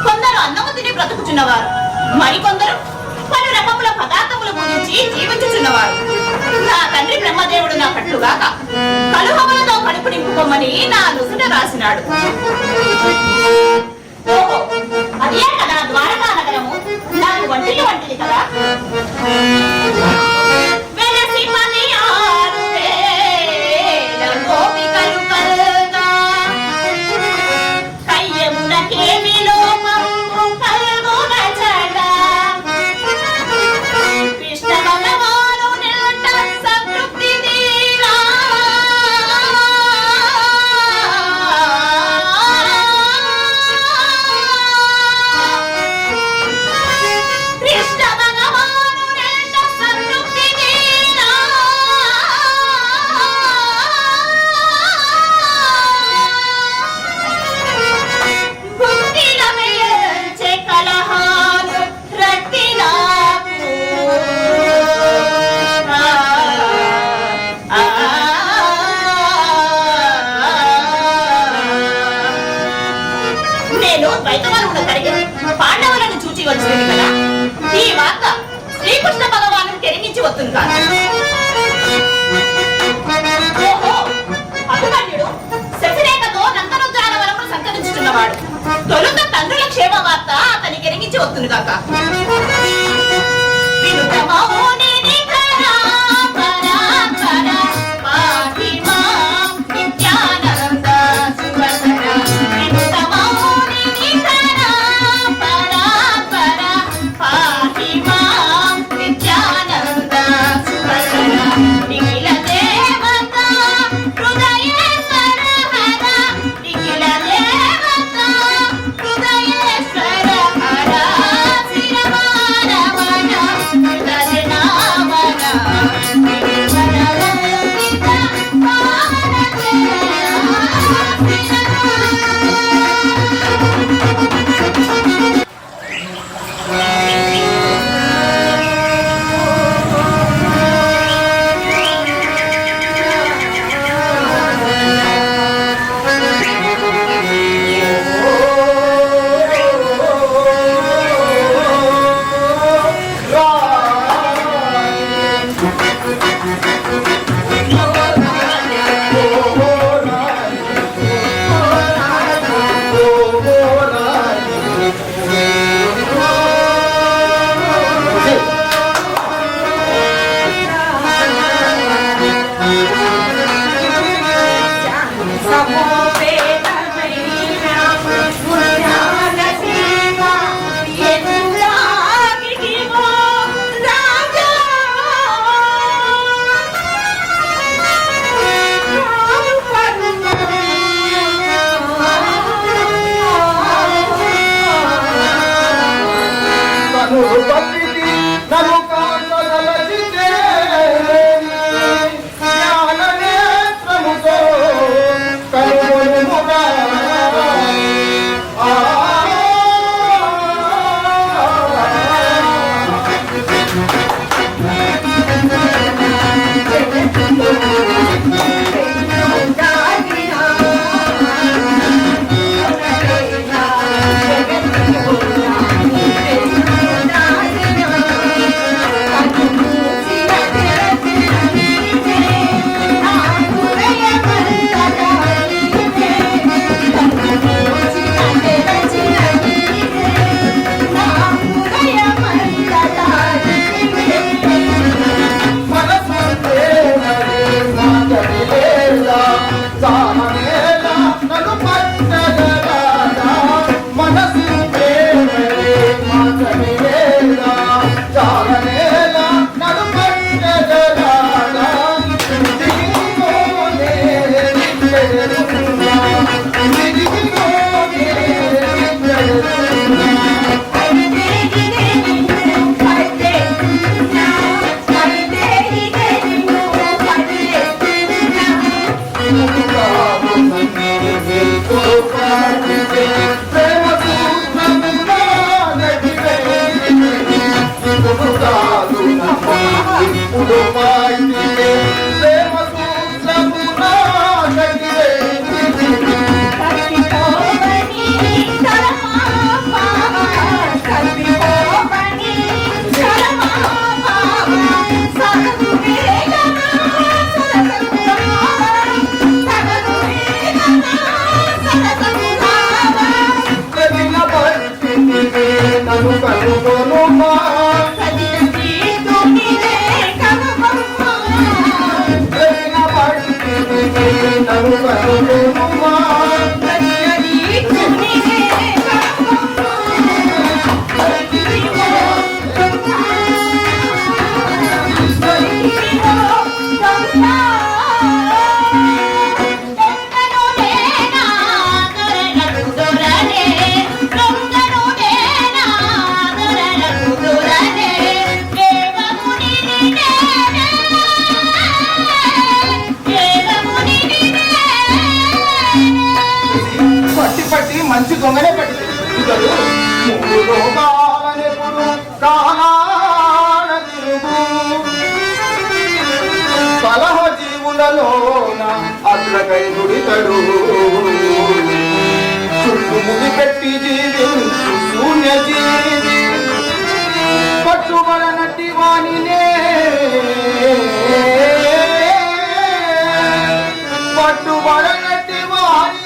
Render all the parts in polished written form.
కొందరు అన్నము తిని బ్రతుకుచున్నవారు, మరికొందరు పలు రకముల పదార్థములు గురించి జీవించుచున్నవారు. నా తండ్రి బ్రహ్మదేవుడు నా కట్టుగాక కలుహములతో కడుపు నింపుకోమని నా నుసుట రాసినాడు. ఓహో, అదే కదా ద్వారకా నగరము. నాకు వంటిల్లు వంటిది కదా. పాండవులను చూచి వచ్చింది కదా. ఈ వార్త శ్రీకృష్ణ భగవాను తెరించి వస్తుంది కాదు. ఓహో, అభిమన్యుడు శశిరేఖతో నందనుద్రానవనమును సంచరించుతున్నవాడు. తొలుత తండ్రుల క్షేమ వార్త అతనికి ఎరిగించి వస్తుంది కాక. Bye. నన్ను కనుగొనుమా నన్ను కనుగొనుమా మంచి దొంగనే పట్టింది ఇతడు మూడు బాలనెప్పుడు కాలాన తిరుగు కలహ జీవులలోన అగ్రకై నుడితడు చుట్టూ ముడి పెట్టి జీవించు శూన్య జీవి పట్టుబడనట్టి వానినే పట్టుబడనట్టి వాని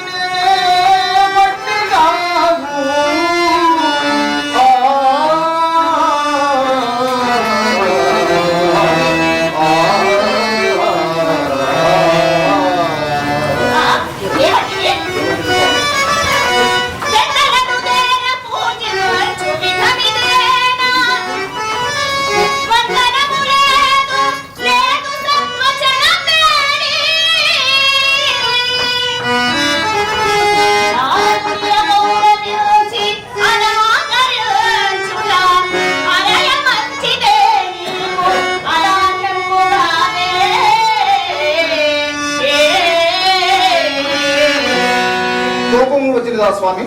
స్వామి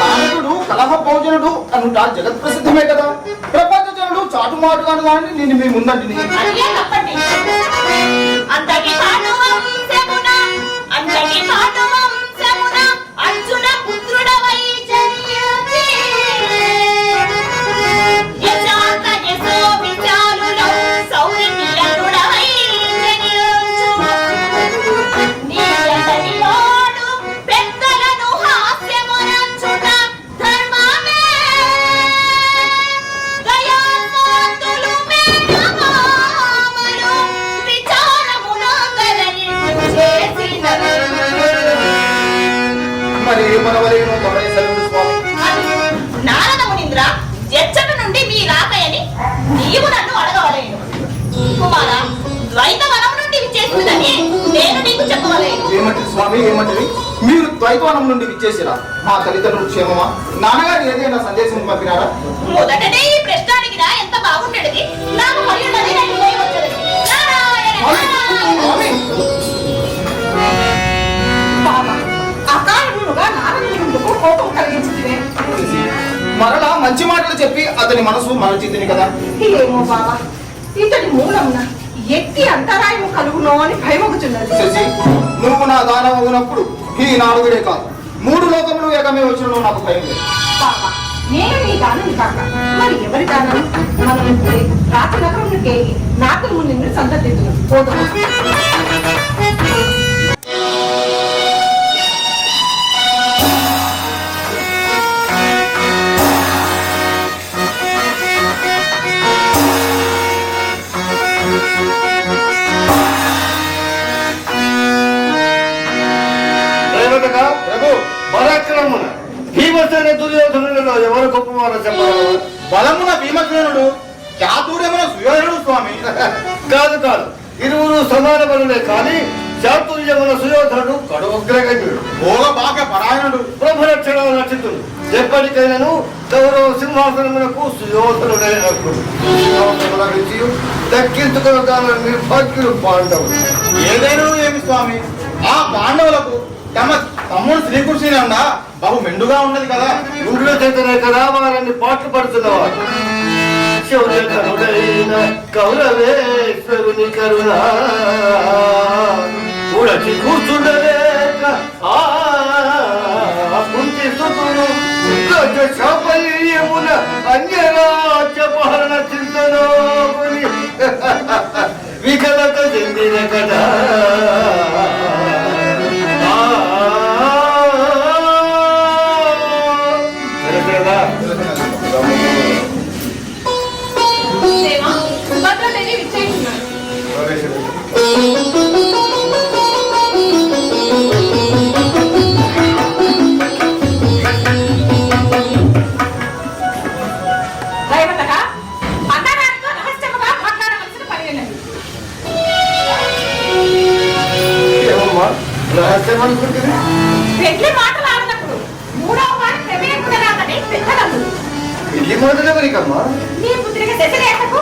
నారదుడు కలహ భోజనుడు అనుట జగత్ ప్రసిద్ధమే కదా ప్రపంచ జనుడు చాటుమాటుగాను కానీ నేను మీ ముందండి నారదమునింద్ర ఎచ్చట నుండి మీ రాకయని నీవు నన్ను అడగవలేను కుమార ద్వైతవనం నుండి విచ్చేస్తుందని నేను నీకు చెప్పవలేను. ఏమంటే స్వామి ఏమంటది మీరు ద్వైతవనం నుండి విచ్చేసిరా మా తల్లిదండ్రులు క్షేమమా నాన్నగారు ఏదైనా సందేశం పంపినారా మొదటనే ఈ ప్రశ్నానికి రా ఎంత బాగుండేది నాకు మళ్ళీ కోపం కలిగించింది మరలా మంచి మాటలు చెప్పి అతని మనసు మరచితిని కదా ఏమో బాబా ఇతని మూలమున ఎట్టి అంతరాయము కలుగునో అని భయమగుచున్నది. శశి నువ్వు నా దానం అవునప్పుడు ఈ నాలుగుడే కాదు 3 లోకములు ఏకమే వచ్చిన నాకు భయం లేదు. బాబా నేను నీ దానం కాక మరి ఎవరి దానం మనం రాత్రి నగరంకి నాకులు నిన్ను సందర్శించు పోదాం. దుర్యోధనులలో ఎవరు గొప్పవారో చెప్పగలరు? బలమున భీమసేనుడు చాతుర్యమున సుయోధనుడు స్వామి. కాదు కాదు, ఇరువురు సమాన బలులే కానీ చాతుర్యమున సుయోధనుడు కడుగ్రగణ్యుడు, భోగభాగ పరాయణుడు, ప్రభురక్షణ రక్షితుడు. ఎప్పటికైనాను గౌరవ సింహాసనమునకు సుయోధనుడే దక్కించుకున్న నిర్భాగ్యులు పాండవులు. ఏదైనా ఏమి స్వామి, ఆ పాండవులకు తమ తమ్ముడు శ్రీకృష్ణుడు బహు మెండుగా ఉన్నది కదా. గుండెల చేతనే కదా వారిని పాటలు పడుతున్నవాడు. శౌర్యకరుడైన కౌరవేశ్వరుని కరుణ ఉడచి కూర్చుండలేక కుంతి సుతుడు గజ చాపల్యమున అన్యరాజ్యపహరణ చింతనో వికలత చెందిన కదా. పెళ్లి మొదలెవరికమ్మా? నీ పుత్రిక శశిరేఖకు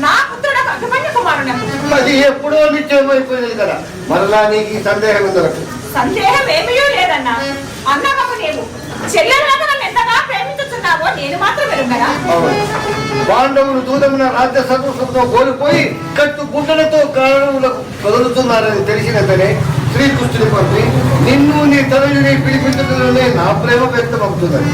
నా పుత్రుడు అభిమన్యు కుమారునకు. అది ఎప్పుడో నిశ్చయమైపోయింది కదా, మరలా నీకు ఈ సందేహం ఉందరకు. సందేహం ఏమీ లేదన్నా. అన్నమ్మకు నీవు చెల్లెలకు నన్ను ఎంతగా ప్రేమించుతున్నావో నేను మాత్రం ఎరుగరా? పాండవులు దూరమున రాజ్య సర్వస్వంతో కోల్పోయి కట్టు గుడ్డలతో కారణములకు కదులుతున్నారని తెలిసినంతనే శ్రీకృష్ణుని పంపి నిన్ను నీ తల్లిని పిలిపించడంలోనే నా ప్రేమ వ్యక్తమవుతున్నది.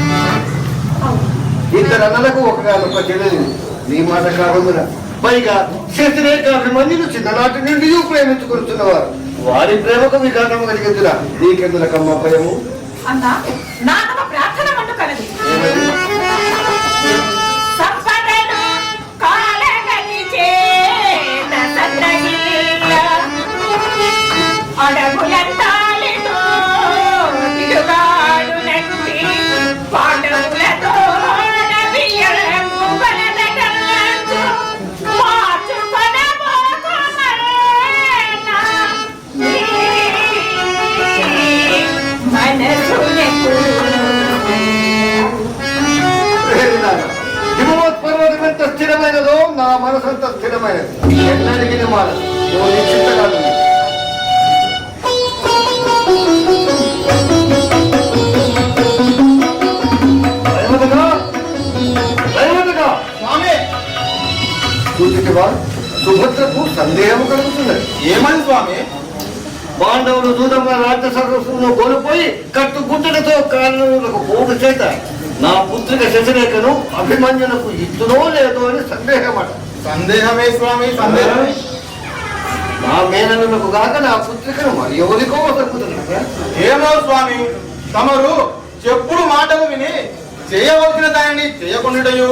ఇద్దరు అన్నలకు ఒకగానొక చెల్లెలి నీ మాట కాకుండా పైగా శశిరేఖ అభిమన్యులు చిన్ననాటి నుండి ప్రేమించుకుంటున్నవారు. వారి ప్రేమకు విఘాతము కలిగిందిరా నీకెందులకమ్మ భయము? అన్నా నా తమ ప్రార్థన మంటూ కలది. సంపదను కాలగలిచే అడగులంతాలితో తిరుగాడు నట్టి పాండవులతో హిమవత్పర్వతం ఎంత స్థిరమైనదో నా మనసు అంత స్థిరమైనది. ఎన్నడిగిన మాట నిశ్చింత కాదు. చూచివా, సుభద్రకు సందేహం కలుగుతున్నది. ఏమని స్వామి? పాండవులు దూరంగా రాజ్య సర్వస్వంలో కోల్పోయి కట్టు గుట్టలతో కారణములకు పోటు చేత నా పుత్రిక శశిరేఖను అభిమన్యులకు ఇచ్చునో లేదో అని సందేహమట. సందేహమే స్వామి, సందేహమే. నా మేనలకు గాక నా పుత్రికను మరి ఎవరికో దక్కుతున్నా. ఏమో స్వామి, తమరు చెప్పుడు మాటలు విని చేయవలసిన దానిని చేయకుండాయు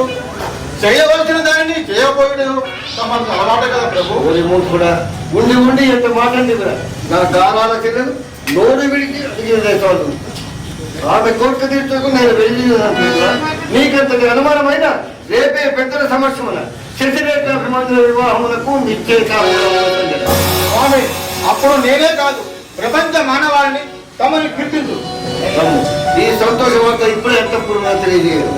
చేయవలసిన దానిని చేయకపోయడం తమకు అలవాటు కదా ప్రభు. ఓరి మూర్ఖుడా, ఉండి ఉండి ఎంత మాట్లాడి కూడా నా గానాల చెల్లెలు నోరు విడిచి అడిగేదేశాడు. ఆమె కోర్టు తీర్చుకు నేను వెళ్ళి నీకంతటి అనుమానమైన రేపే పెద్దల సమస్యమున శశిరేఖ అభిమానుల వివాహములకు నిశ్చయిత స్వామి, అప్పుడు నేనే కాదు ప్రపంచ మానవాళిని తమని కీర్తించు. ఈ సంతోష వార్త ఇప్పుడు ఎంత పూర్ణ తెలియజేయదు.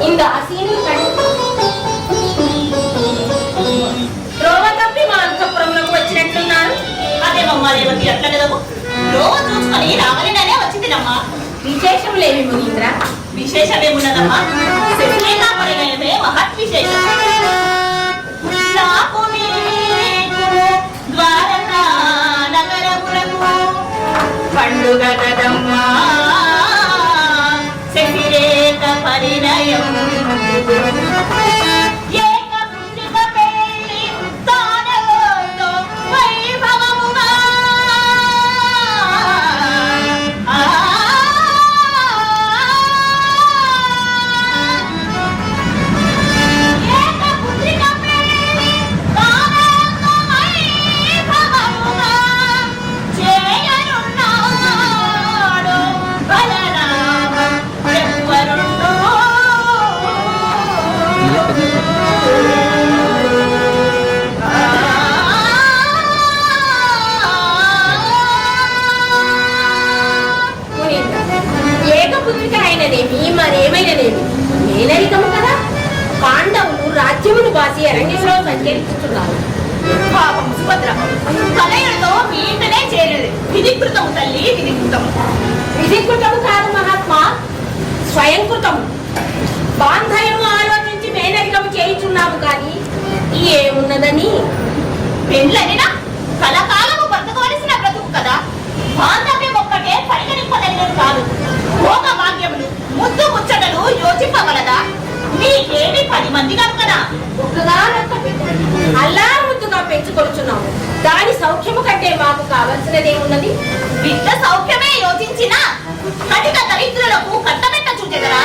இந்த அசீனி త్రోవ తప్పి మా అంతఃపురంలోకి వచ్చినట్లున్నారు. అదేమమ్మా రేవతి, అట్లనేదమ్మా రోజు చూసుకొని రావాలనే వచ్చిందినమ్మా. విశేషం లేవి మునీంద్ర? విశేషమేమున్నదమ్మా, శశిరేఖ పరిణయమే మహత్ విశేషం. నాకు ద్వారకా నగరములకు పండుగ కదమ్మా శశిరేఖ పరిణయం. ఏకపుత్రిక పెళ్లి తానలో వైభవముగా ఏకపుత్రిక పెళ్లి తానలో వైభవముగా చేయనున్నాడు బలరామ ఎవరుండో. ఏకపుత్రిక అయినదేమి మరేమైనదేమి మేనరికము కదా. పాండవులు రాజ్యమును బాసి అరణ్యంలో సంచరిస్తున్నారు. పాపం సుభద్ర కలయుడితో మీ ఇంటనే చేరలేదు. విధికృతము తల్లి, విధికృతము. విధికృతము కాదు మహాత్మా, స్వయంకృతము. బాంధవ్యము ఆలోచించి మేనరికము చేయించున్నాము కానీ ఏమున్నదని. పెళ్ళనినా కలకాలము బతకవలసిన బ్రతుకు కదా. బాంధవ్యం ఒక్కటే పరిగణింపదగినది కాదు. భోగ భాగ్యములు ముద్దు ముచ్చటలు యోచింపగలదా? మీకేమి 10 మంది కనుకనా? ఒక్కగానొక్క అల్లా ముద్దుగా పెంచుకొచ్చున్నాము. దాని సౌఖ్యము కంటే మాకు కావాలి. కావలసినదేమున్నది? బిడ్డ సౌఖ్యమే యోచించిన కటిక దరిద్రులకు కట్టబెట్ట చూచెదరా.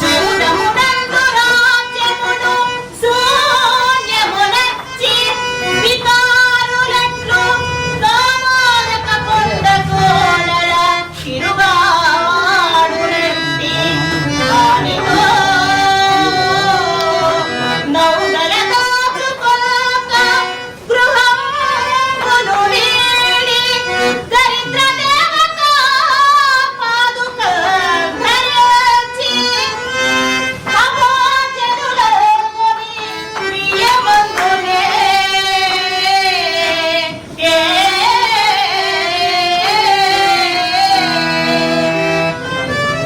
చూడమునందు రాజ్యమును శూన్యమునచ్చి వికారులట్లు కామారక కొండ కోడల తిరుగాడునెత్తి ఆనితో నౌగల దాచుకొనక గృహమును వీడి దరిద్ర దేవత పాదుక ధరించి అభోజనులని ప్రియమందునే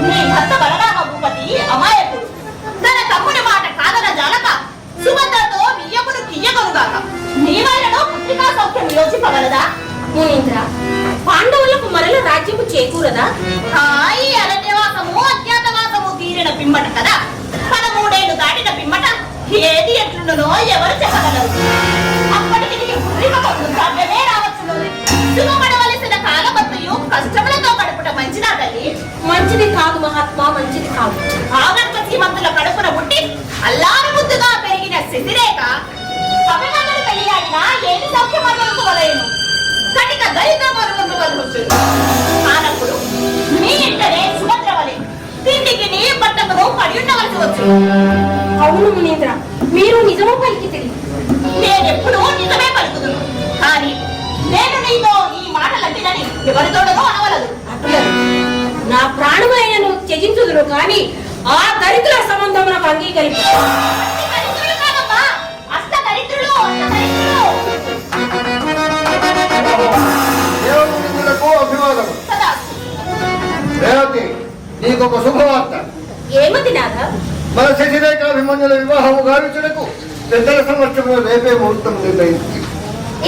నీ భర్త బలరామ భూపతి అమాయకుడు. తన తమ్ముడి మాట కాదన జాలక సుభద్రతో బియ్యమును కియ్యగలుగాక నీ వలన పుత్రికా సౌఖ్యం యోచింపగలదా? మునీంద్ర, పాండవులకు మరల రాజ్యము చేకూరదా? ఈ అరణ్యవాసము అజ్ఞాతవాసము తీరిన పిమ్మట కదా 13 దాటిన పిమ్మట ఏది ఎట్లుండునో ఎవరు చెప్పగలరు. అప్పటికి నీ పుత్రికకు వృద్ధాప్యమే రావచ్చును. శుభపడవలసిన కాలమత్తయు కష్టములతో గడుపుట మంచిదా తల్లి? మంచిది కాదు మహాత్మా, మంచిది కాదు. ఆగర్భ శ్రీమంతుల కడుపున పుట్టి అల్లారు ముద్దుగా పెరిగిన శశిరేఖ అభిమానులు పెళ్లియాడినా ఏమి సౌఖ్యం అనుకోవలేను. కటిక దరిద్ర మరుగుందు వదులుతుంది. కానప్పుడు మీ ఇంటనే సుభద్ర వలె తిండికి నీ పట్టమును పడి ఉండవలసి వచ్చు. అవును మునీంద్ర, మీరు నిజము పలికితిరి. నేనెప్పుడూ నిజమే పలుకుదును. కానీ నేను నీతో ఈ మాటలంటినని ఎవరితోడనో అనవలదు. అటులదు, నా ప్రాణమైనను త్యజించుదును కానీ ఆ దరిద్ర సంబంధమునకు అంగీకరించు. అట్టి దరిద్రులు కాదమ్మా, అష్ట దరిద్రులు, అష్ట దరిద్రులు. దేవమునులకు అభివాదం. సదా రేవతి, నీకొక శుభవార్త. ఏమది నాథ? మన శశిరేఖ అభిమన్యుల వివాహము గావించుటకు పెద్దల సంవత్సరంలో రేపే ముహూర్తం నిర్ణయించింది.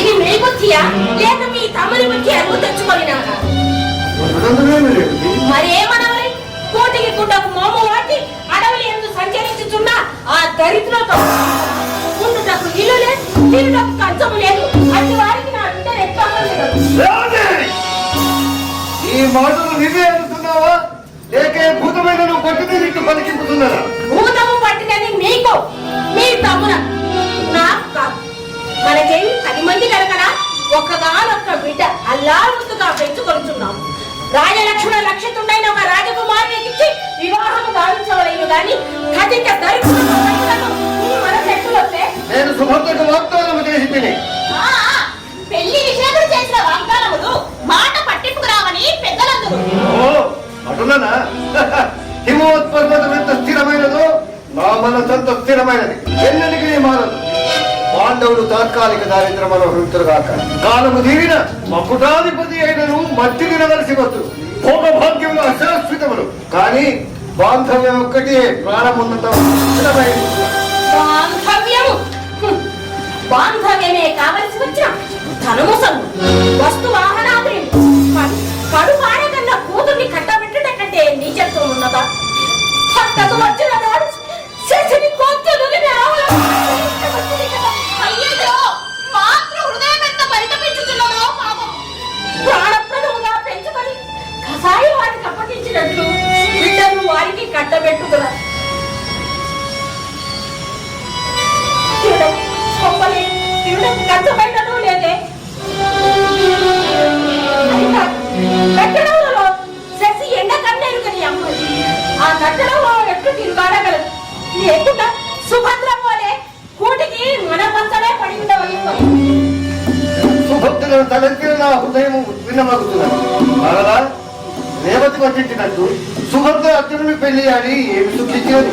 ఇది మీ బుద్ధియా లేక మీ తమ్ముని బుద్ధి అరువు తెచ్చుకొని నాథ? అభినందనేమి లేదు. మరేమనవరి? కోటికి గుడ్డకు మోము వాటి అడవులు ఎందుకు సంచరించుచున్న ఆ దరిద్రతో ఉండుటకు ఇల్లు లేదు, తిరుటకు కంచము లేదు. అట్టి వారికి నా బిడ్డ రెక్కలేదు. రేవతి, ఈ మాటలు నీవే అనుకున్నావా లేక భూతమైన నువ్వు పట్టిన నీకు పలికింపుతున్నారా? భూతము పట్టినది మీకు, మీ తమ్మున, నాకు కాదు. మనకేమి 10 మంది కనుకనా ఒక్కగానొక్క బిడ్డ అల్లారుగా పెంచుకొనుచున్నాం. రాజలక్ష్మణ లక్షితుండైన ఒక రాజకుమారునికి వివాహము గావించవలేను గాని కటిక దరిద్రులతో పైకను ఈ మనసెట్లు వస్తే నేను సుభద్రకు వాగ్దానం చేసి తిని ఆ, పెళ్లి నిషేధం చేసిన వాగ్దానములు మాట పట్టింపుకు రావని పెద్దలందరూ. ఓ అటులనా? హిమోత్పర్వతం ఎంత స్థిరమైనదో నా మనసంత స్థిరమైనది, ఎన్నటికీ మారదు. పాండవులు తాత్కాలిక దారిద్ర్యం అనుభవించరుగాక కాలము తీరిన మకుటాధిపతి అయినను మట్టి తినవలసి వచ్చు. భోగభాగ్యములు అశాశ్వతములు కానీ బాంధవ్యం ఒక్కటే ప్రాణమున్నంత స్థిరమైనది. బాంధవ్యము బాంధవ్యమే కావలసి వచ్చిన ధనము సన్ను వస్తు వాహనాదులు కడు పాడే కన్నా కూతుర్ని కట్టబెట్టడం కంటే నీచత్వం ఉన్నదా? భర్తకు వచ్చిన నాడు శశిని గొంతులు అయ్యో మాతృ హృదయం ఎంత పరితపించుతున్నదో పాపం. ప్రాణప్రదముగా పెంచుకొని కసాయి వారికి అప్పగించినట్లు బిడ్డను వారికి కట్టబెట్టుకురా. తినడం గొప్పలే, తినడం కట్టబెట్టడం లేదే. అది కాదు, కట్టడంలో శశి ఎండ కన్నేరుకని అమ్మది. ఆ కట్టడంలో ఎట్లు తిరుగాడగలదు లేకుండా సుభద్ర పోలే కూటికి మన పంచలే పడి ఉండవని. సుభద్రను తలెత్తిన నా హృదయం విన్నమగుతున్నది. మరలా రేవతి పట్టించినట్టు సుభద్ర అర్జునుని పెళ్లి ఆడి ఏమి సుఖించినది?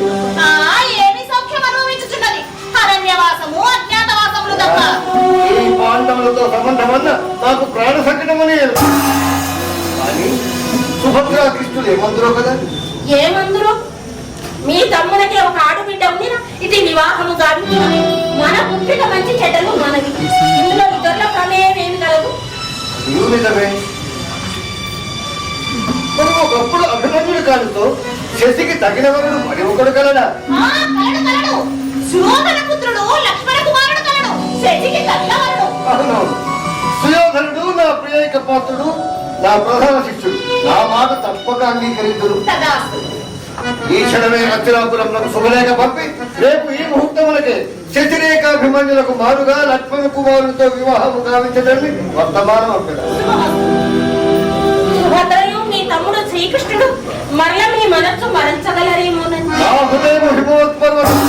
ఏమి సౌఖ్యం అనుభవించుచున్నది? అరణ్యవాసము అజ్ఞాతవాసములు తప్ప. ఈ పాండవులతో సంబంధమన్న నాకు ప్రాణ సంకటమని కానీ సుభద్ర కృష్ణుడు ఏమందరో కదా? ఏమందురు? మీ తమ్మునకి ఒక ఆడబిడ్డ ఉంది, ఇది వివాహము కాదు. మన పుట్టిన మంచి చెడ్డలు మనవి. ఇందులో ఇతరుల ప్రమేయం ఏమి కలదు? నీవు నిజమే. మనం ఒకప్పుడు అభిమన్యుడి కాలుతో శశికి తగిన వరుడు మరి ఒకడు కలడా? కలడు కలడు. సురోధన పుత్రుడు లక్ష్మణ కుమారుడు కలడు. శశికి తల్లి ఏకైక పాత్రుడు నా ప్రధాన శిష్యుడు. నా మాట తప్పక అంగీకరించుడు. తదాస్తు. ఈ క్షణమే అత్తిరాపురంలో శుభలేఖ పంపి రేపు ఈ ముహూర్తములకే శశిరేఖాభిమన్యులకు మారుగా లక్ష్మణ కుమారుడితో వివాహము గావించడాన్ని వర్తమానం అంటారు. సుభద్రయు మీ తమ్ముడు శ్రీకృష్ణుడు మరల మీ మనస్సు మరణించగలరేమోనని. నా హృదయం హిమోత్పర్వతం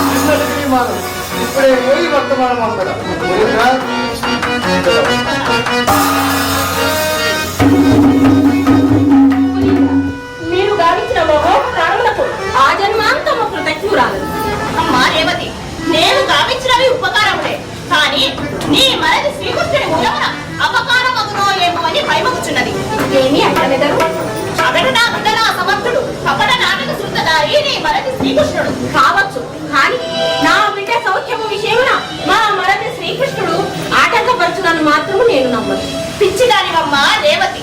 ఇప్పుడే పోయి వర్తమానం అంటారు. మీరు గావించిన మహో ప్రాణములకు ఆ జన్మాంతము కృతజ్ఞురాలు. అమ్మా రేవతి, నేను గావించినవి ఉపకారములే, కానీ నీ మరది శ్రీకృష్ణుడి మూలమున అపకారమగునో ఏమో అని భయమగుచున్నది. ఏమి అంటనెదరు? అగటనా బిడ్డనా సమర్థుడు కపట నాటక శృతదారి నీ మరది శ్రీకృష్ణుడు కావచ్చు, కానీ నా బిడ్డ సౌఖ్యము విషయమున మా మరది శ్రీకృష్ణుడు ఆటంకపరచునని మాత్రము నేను నమ్మను. పిచ్చిదానివమ్మా రేవతి,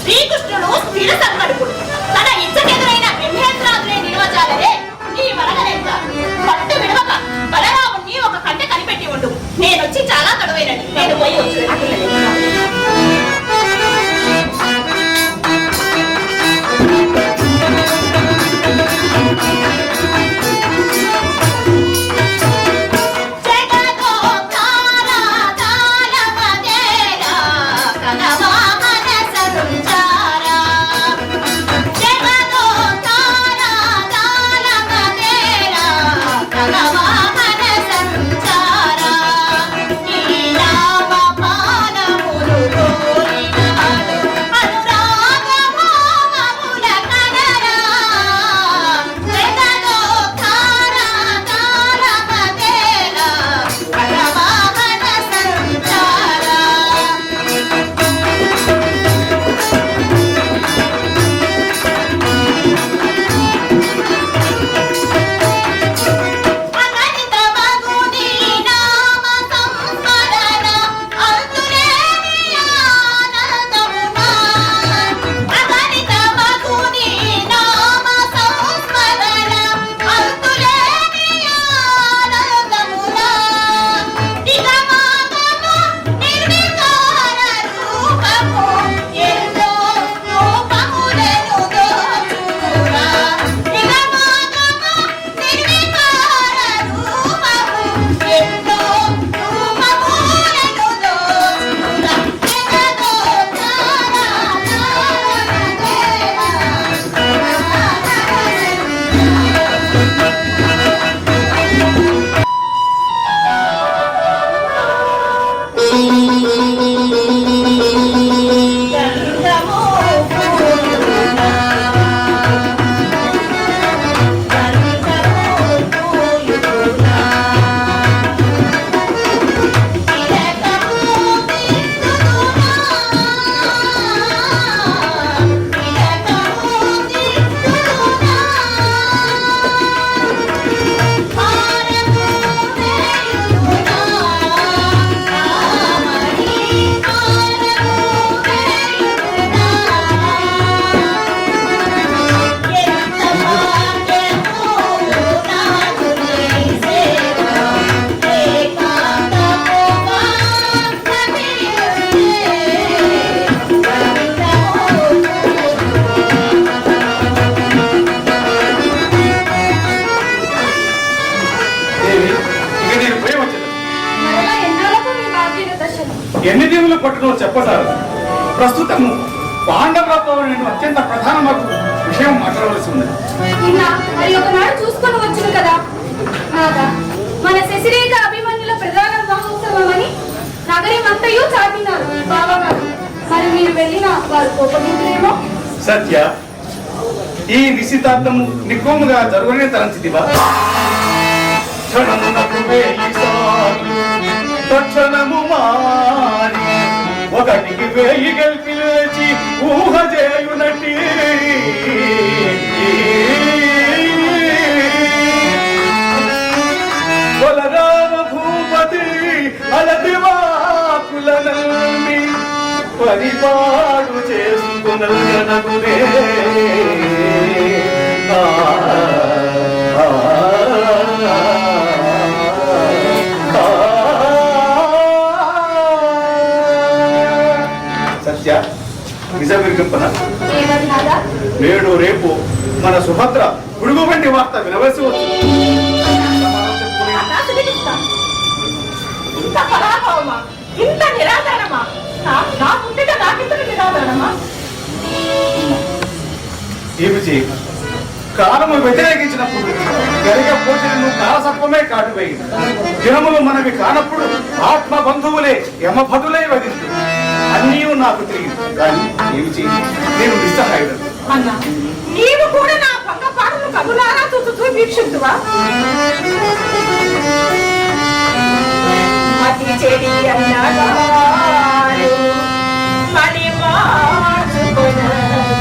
శ్రీకృష్ణుడు స్థిర సంకటుడు. తన ఇచ్చకెదురైన బ్రహ్మేంద్రాదులే నిలవజాలరే నీ మరగనెంత పట్టు విడవక బలరాముణ్ణి ఒక కంట కనిపెట్టి ఉండు. నేనొచ్చి చాలా తడువైనది, నేను పోయి వచ్చు. ఎన్ని దీవులు పట్టునో చెప్పసారు. ప్రస్తుతము పాండవులతో నేను అత్యంత ప్రధానమైన విషయం మాట్లాడవలసి ఉన్నది. మరి ఒకనాడు చూసుకొని వచ్చును కదా నాదా, మన శశిరేఖ అభిమన్యుల ప్రధాన మహోత్సవం అని నగరం అంతయు చాటినారు బావగారు. మరి మీరు వెళ్ళిన వారు కోపగింపులేమో. సత్య, ఈ నిశ్చితార్థము నికోముగా జరుగునే తలంచిదివా? క్షణమునకు వేయి సార్లు తక్షణము మారి ఒకటికి వేయి గెలిపి లేచి ఊహ చేయునటి బలరామ భూపతి అలదివాకుల నల్లి పరిపాడు చేసుకునగనగునే. సత్య, నిజమిరిగింపన ఏమని నాదా? నేడు రేపు మన సుభద్ర పుడుగు వంటి వార్త వినవలసి వస్తుంది. అన్నా సునీత, ఇంత పరాభవమా, ఇంత నిరాదరణమా? నా పుట్టిన నాకింత నిరాదరణమా? ఏమి చేయ కాలము వ్యతిరేకించినప్పుడు గరిగ పోషణను కాలసర్పమే కాటువేయి. దినములు మనవి కానప్పుడు ఆత్మ బంధువులే యమభటులై వదిలి అన్నీ నాకు తిరిగి. కానీ ఏమి చేయ నేను నిస్సహాయుడు. అన్నా, నీవు కూడా నా భంగపాటును కనులారా చూస్తూ వీక్షిస్తువా? మతి చెడి అన్నగారు మరి మార్చుకొన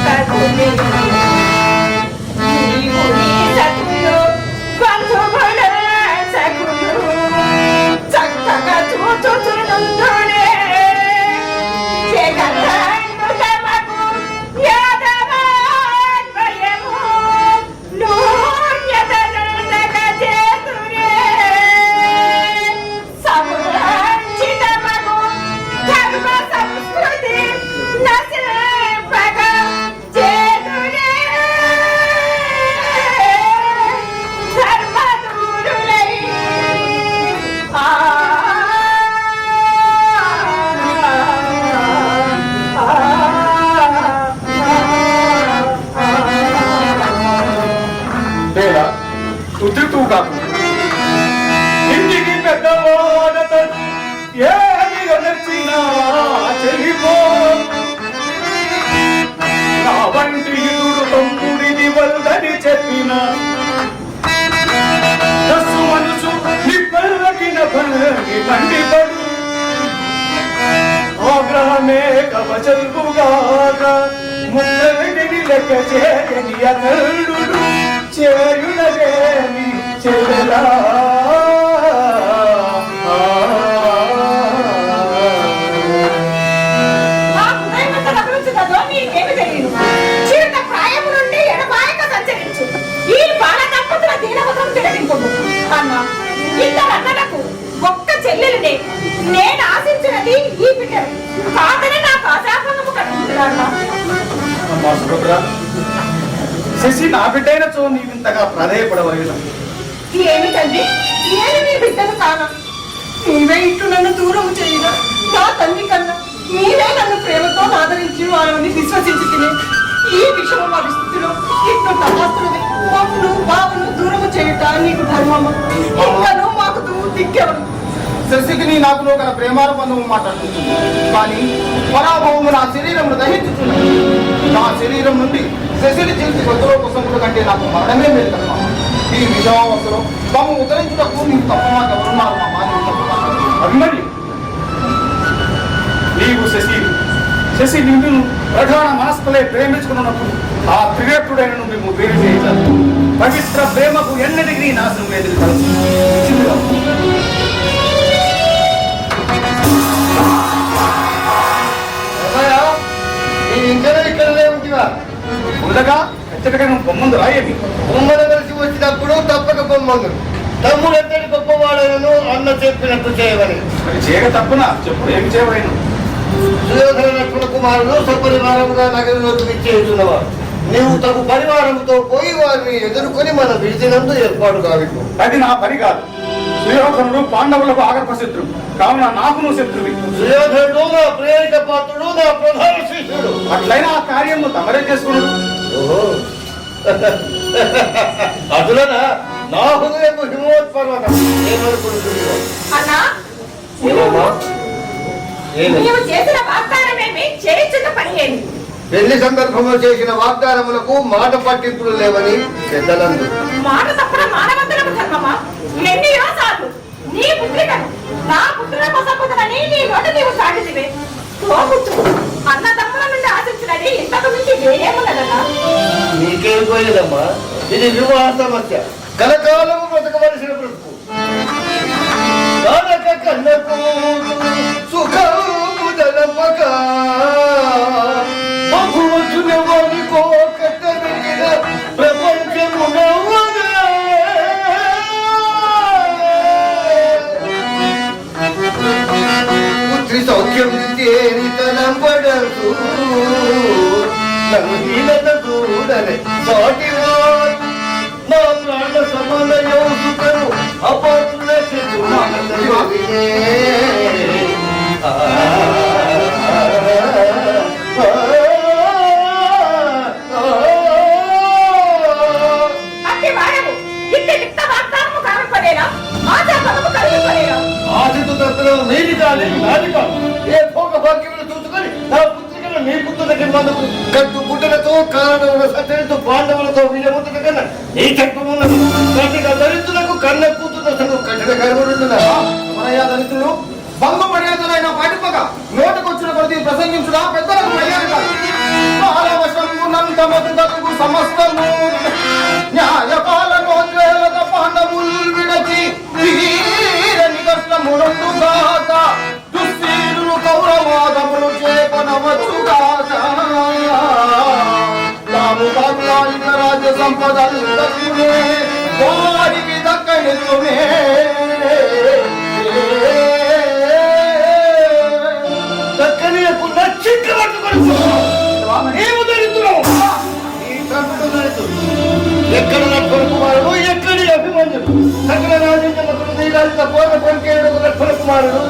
కదులే. నీవు నీ సతులు బంధువుల సకులు చక్కగా చూచుచునుందునే. జగన్నాథు తమకు యాదవాన్వయము నూన్యతనుండగ చేతురే. సమురంచితమగు ధర్మ సంస్కృతి నశింపగ చేతురే. ధర్మదూరులై లేదా ఉద్రిక్తూ కాకు. ఇంటికి పెద్దవాడత ఏమి నచ్చినా చెల్లిపో. నా వంటి ఇదుడు తమ్ముడిది వల్దని చెప్పిన దస్సు మనసు నిప్పలకిన పల్లి పండిపడు. ఆగ్రహమే కవచల్పుగాక ముద్దరిని లెక్క చేయని అతడు చేయునదేమి చెల్లెలా. నా హృదయం ఎంత రగులుచున్నదో నీకేమి తెలియదు. చిరుత ప్రాయము నుండి ఎడబాయక సంచరించు. ఈ బాల దంపతుల దీనవతం తిరగింపుడు. అన్నా, ఇద్దరన్నలకు ఒక్క చెల్లెలునే. నేను ఆశించినది ఈ బిడ్డను కాదని నాకు ఆశాభంగము కలుగుతున్నాడా? అమ్మా సుభద్ర, శశి నా బిడ్డైనచో నీవింతగా ప్రాధేయపడవలేదు. ఏమి తండ్రి, ఏమి నీ బిడ్డను కానా? నీవే ఇట్లు నన్ను దూరం చేయగా నా తండ్రి కన్నా నీవే నన్ను ప్రేమతో ఆదరించి వారిని విశ్వసించి తినే ఈ విషమ పరిస్థితిలో ఇట్లు తపస్సుని మమ్మను బాబును దూరము చేయుట నీకు ధర్మము. ఇంకనూ మాకు దిక్కెవరు? శశికి నీ నాకు గల ప్రేమానుబంధము మాట్లాడుతుంది. కానీ పరాభవము నా శరీరమును దహించుతున్నది. నా శరీరం నుండి శశిని చేసి గొంతులో కుసముడు కంటే నాకు మరణమే మేలు కదా. ఈ విషయావస్థలో తాము ఉద్ధరించుటకు నీకు తప్ప మాకు ఎవరున్నారు మా మాది తప్ప. అభిమన్యు, నీవు శశి నిన్ను ప్రధాన మనస్కులే ప్రేమించుకున్నప్పుడు ఆ త్రివేత్రుడైన నువ్వు వేరు చేయాలి. పవిత్ర ప్రేమకు ఎన్నటికి నాశనం లేదు. ఇక్కడనే ఉంటివా? ఉండగా ఖచ్చితంగా నువ్వు బొమ్మందు రాయేమి. బొమ్మలు కలిసి వచ్చినప్పుడు తప్పక బొమ్మందు. తమ్ముడు ఎంతటి గొప్పవాడను అన్న చెప్పినట్టు చేయవని. మరి చేయక తప్పునా చెప్పు, ఏమి చేయవలేను. సుయోధన లక్ష్మణ కుమారులు సపరివారముగా నగరంలోకి విచ్చేస్తున్నవారు. నీవు తగు పరివారంతో పోయి వారిని ఎదుర్కొని మన విడిచినందు ఏర్పాటు కావికు. అది నా పని కాదు. సుయోధనుడు పాండవులకు ఆగర్భ శత్రువు కావున నాకు నువ్వు శత్రువి. సుయోధనుడు నా ప్రేరిక పాత్రుడు, నా ప్రధాన శిష్యుడు. అట్లయినా ఆ కార్యము తమరే చేసుకున్నాడు. అటులనా నా హృదయపు హిమోత్పర్వతం ఏమనుకుంటున్నావు? అన్నా, నీవు చేసిన వాగ్దానమేమి, చేయించున్న పని ఏమి? పెళ్లి సందర్భంలో చేసిన వాగ్దానములకు మాట పట్టింపులు లేవని పెద్దలందు. మాట తప్పడం మానవంతులకు ధర్మమా? ఎన్నియో సార్లు నీ పుత్రికను నా పుత్రులకు సంపదనని నీ నోట నీవు సాటిదివే. తోబుట్టు అన్నదమ్ముల నుండి ఆశించినది ఇంతకు మించి వేరేమున్నదన్నా? నీకేం పోయేదమ్మా, ఇది వివాహ సమస్య. కలకాలము బ్రతకవలసిన బ్రతుకు. కనక కన్నకు సుఖము దళపక బహువచునెవరి కోకటమిన ప్రపంచమునవనే. పుత్రి సౌఖ్యం నుంచి చేరి తలంపడదు నన్ను హీనత చూడలే సాటివారు నా ప్రాణ సమన్వయోసుకరు అపాత్రుల ఆశతో తప్పడం నీది కాదు నాది కాదు ఏ భోగ భాగ్యములు చూసుకొని నా పుత్రికను నీ పుత్రుల కిందకు కట్టు గుడ్డలతో కారణముల సత్యతో పాండవులతో వీరముద్ర కన్నా నీ చట్టమున్నది కట్టిన దరిద్రులకు కన్న కూతురు కఠిన కరువులుంటున్నా దరిద్రులు బంధు మర్యాదలైన పాటిపక నోటికొచ్చిన కొద్ది ప్రసంగించుడా పెద్దలకు మర్యాద కాదు. బాలవశంబునంత మధుగకు సమస్తము న్యాయపాలనోద్వేలత పాండవుల్ విడచి వీరని కష్టమునుగాక దుశ్శీలులు కౌరవాదములు చేపనవచ్చుగాక తాము బాగులాడిన రాజ్య సంపదలు దక్కునే వారికి దక్కనితుమే దక్కనీయకు నచ్చిక పట్టుకొని నీవు దరిద్రుడు నీ తమ్ముడు దరిద్రుడు ఎక్కడ లక్ష్మణ కుమారుడు ఎక్కడి అభిమన్యుడు సకల రాజేంద్రుడు నీలాంత పూర్ణ పంకేడు లక్ష్మణ కుమారుడు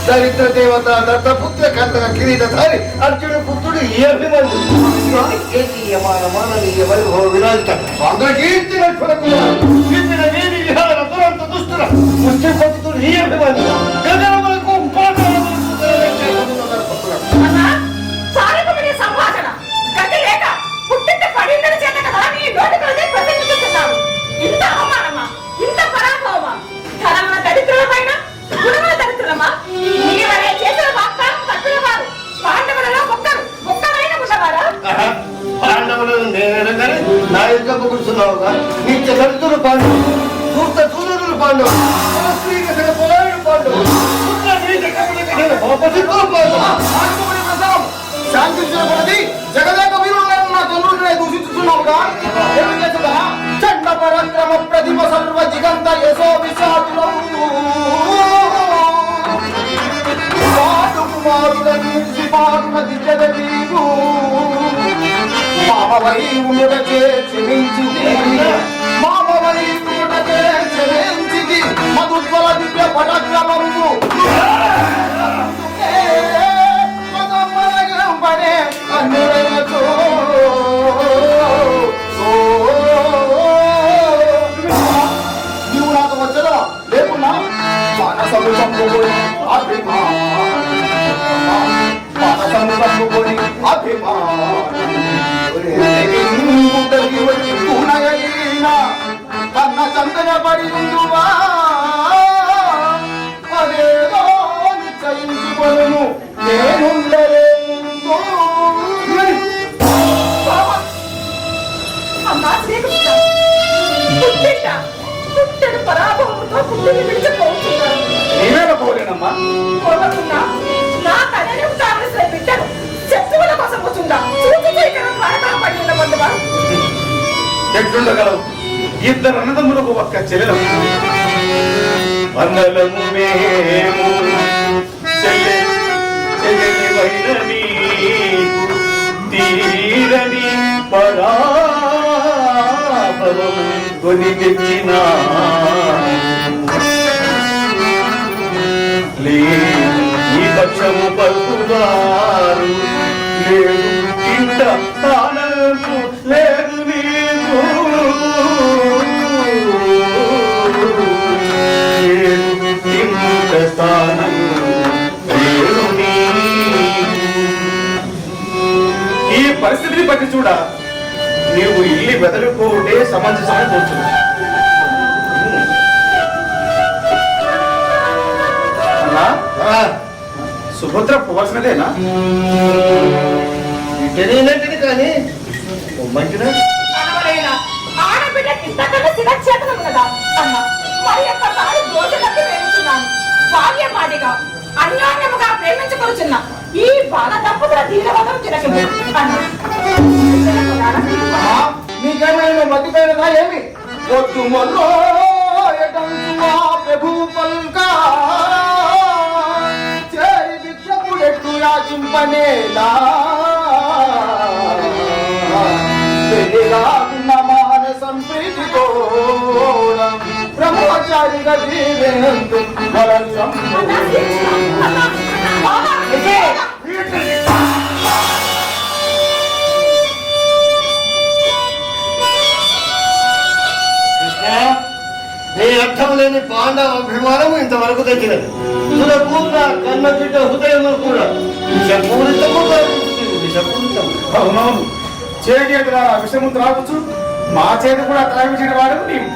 దరిద్ర దేవత దత్తపుత్ర కంతక కిరీటధారి అర్జునుడు పుత్రుడు ఈ అభిమన్యుడు ఏకీయమాన మాననీయ వైభవ విరాజిత అందరికీర్తి లక్ష్మణ కుమారుడు చెప్పిన వీరి విహార దురంత దుస్తుల ముష్టి పతుడు ఈ అభిమన్యుడు గగనములకు సంభాషణ గతి లేక పుట్టింట పడిందని చేత కదా నీ నోటికి ప్రసంగిస్తున్నావు. ఇంత అవమానమా, ఇంత పరాభవమా? ధనమున దరిద్రులమైన గుణముల దరిద్రులమా? నీవనే చేసిన వాగ్దానం తప్పిన వారు పాండవులలో ఒక్కరైన ఉన్నవారా? పాండవులను నేనగానే నా యొక్క పొగుడుతున్నావుగా నిత్య దరిద్రులు పాండవులు చూస్త చూదులు పాండవులు శ్రీకృష్ణ పొలాయుడు పాండవులు శాంతించిన కొలది జగదేక వీరులైన నా తండ్రుడినే దూషిస్తున్నావుగా ఏమి చేస్తుందా? చండ పరాక్రమ ప్రతిభ సర్వ జిగంత యశో విషాదులవు వాడు కుమారులని శివారునది జగదీవు మామవై ఉండచే క్షమించింది మామవై ఉండచే క్షమించింది మధుజ్వల దివ్య పరాక్రమము పడే అన్నులతో నీవు నాతో వచ్చదా లేకున్నా మానసము చంపుకొని అభిమానయైనా కన్న చందన పడి ఉందువా అదేదో నిశ్చయించుకొను నేనుండలే పుట్టడు పరాభవంతో పుట్టిని విడిచిపోతున్నాను. నీవేళ పోలేనమ్మా కోరుకున్నా నా తనని కావలసిన బిడ్డను శత్రువుల కోసం కూర్చుందా చూసి చేయడం పడి ఉన్న బంధువా ఎట్లుండగలవు? ఇద్దరు అన్నదమ్ములకు ఒక్క చెల్లెలం అన్నలము మేము చెల్లెలి వైరని తీరని పరాభవం కొని తెచ్చిన ఈ పక్షము పలుకుదారు లేదు ఇంత ఆనందము లేదు నీకు ఇంత స్థానం లేదు ఈ పరిస్థితిని బట్టి చూడ నీవు ఇల్లు బెదలిపోతే సమంజసమని తోచున్నా. అన్నా సుభద్ర పోవాల్సినదేనా? తెలియనట్టు కానీ మంచిదా ఆడబిడ్డ ఇంతకన్నా శిరక్షేత్రం ఉన్నదా అన్న మరి ఒక్కసారి దోషులకి ప్రేమిస్తున్నాను. భార్యమాడిగా అన్యోన్యముగా ప్రేమించుకొచ్చున్న ఈ బాల దంపతుల దీనవదం చిరకము అన్న నీకేమైనా మతిపోయినదా ఏమి? ఒట్టు మొల్లో ఎటంచువా ప్రభు పల్కా చేరి విద్యపుడే యాచింపనేలా పెరిగాకున్న మానసం ప్రీతితో బ్రహ్మచారిగా జీవేందు బలం నీ అర్థం లేని పాండవ అభిమానం ఇంతవరకు తెచ్చినది సురపూర్ణ కన్న బిడ్డ హృదయం కూడా విషపూరితముగా విషపూరితము. అవునవును, చేతి ద్వారా విషము త్రాగొచ్చు, మా చేతి కూడా త్రాగించిన వాడు నీవు.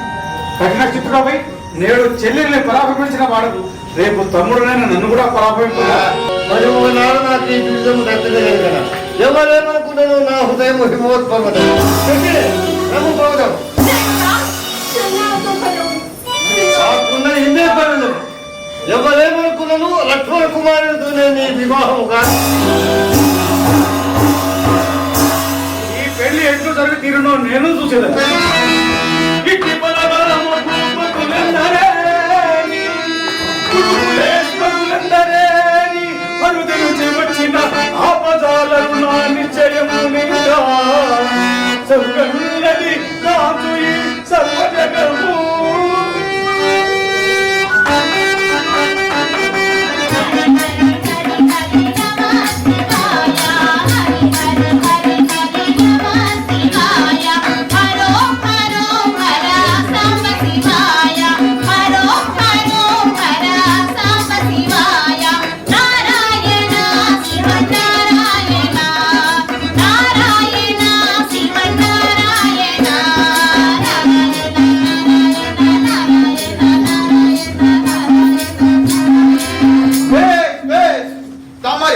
కఠిన చిత్తుడపై నేడు చెల్లెల్ని పరాభవించిన వాడు రేపు తమ్ముడునైనా నన్ను కూడా పరాభవించా. మరి ఒకనాడు నాకు ఈ జీవితం దక్కలేదు కదా. ఎవరేమనుకుంటాను నా హృదయం హిమోత్పర్వతం పోదాం. కాకుండా ఎన్నే పనులు ఎవరేమనుకున్నాను లక్ష్మణ కుమారుడితోనే నీ వివాహం కాదు. ఈ పెళ్లి ఎట్లు జరిగి తీరునో నేను చూసేదాన్ని. వచ్చిన ఆపదాలను నా నిశ్చయము నిండా సర్వన్నది నాకు ఈ సర్వజగము.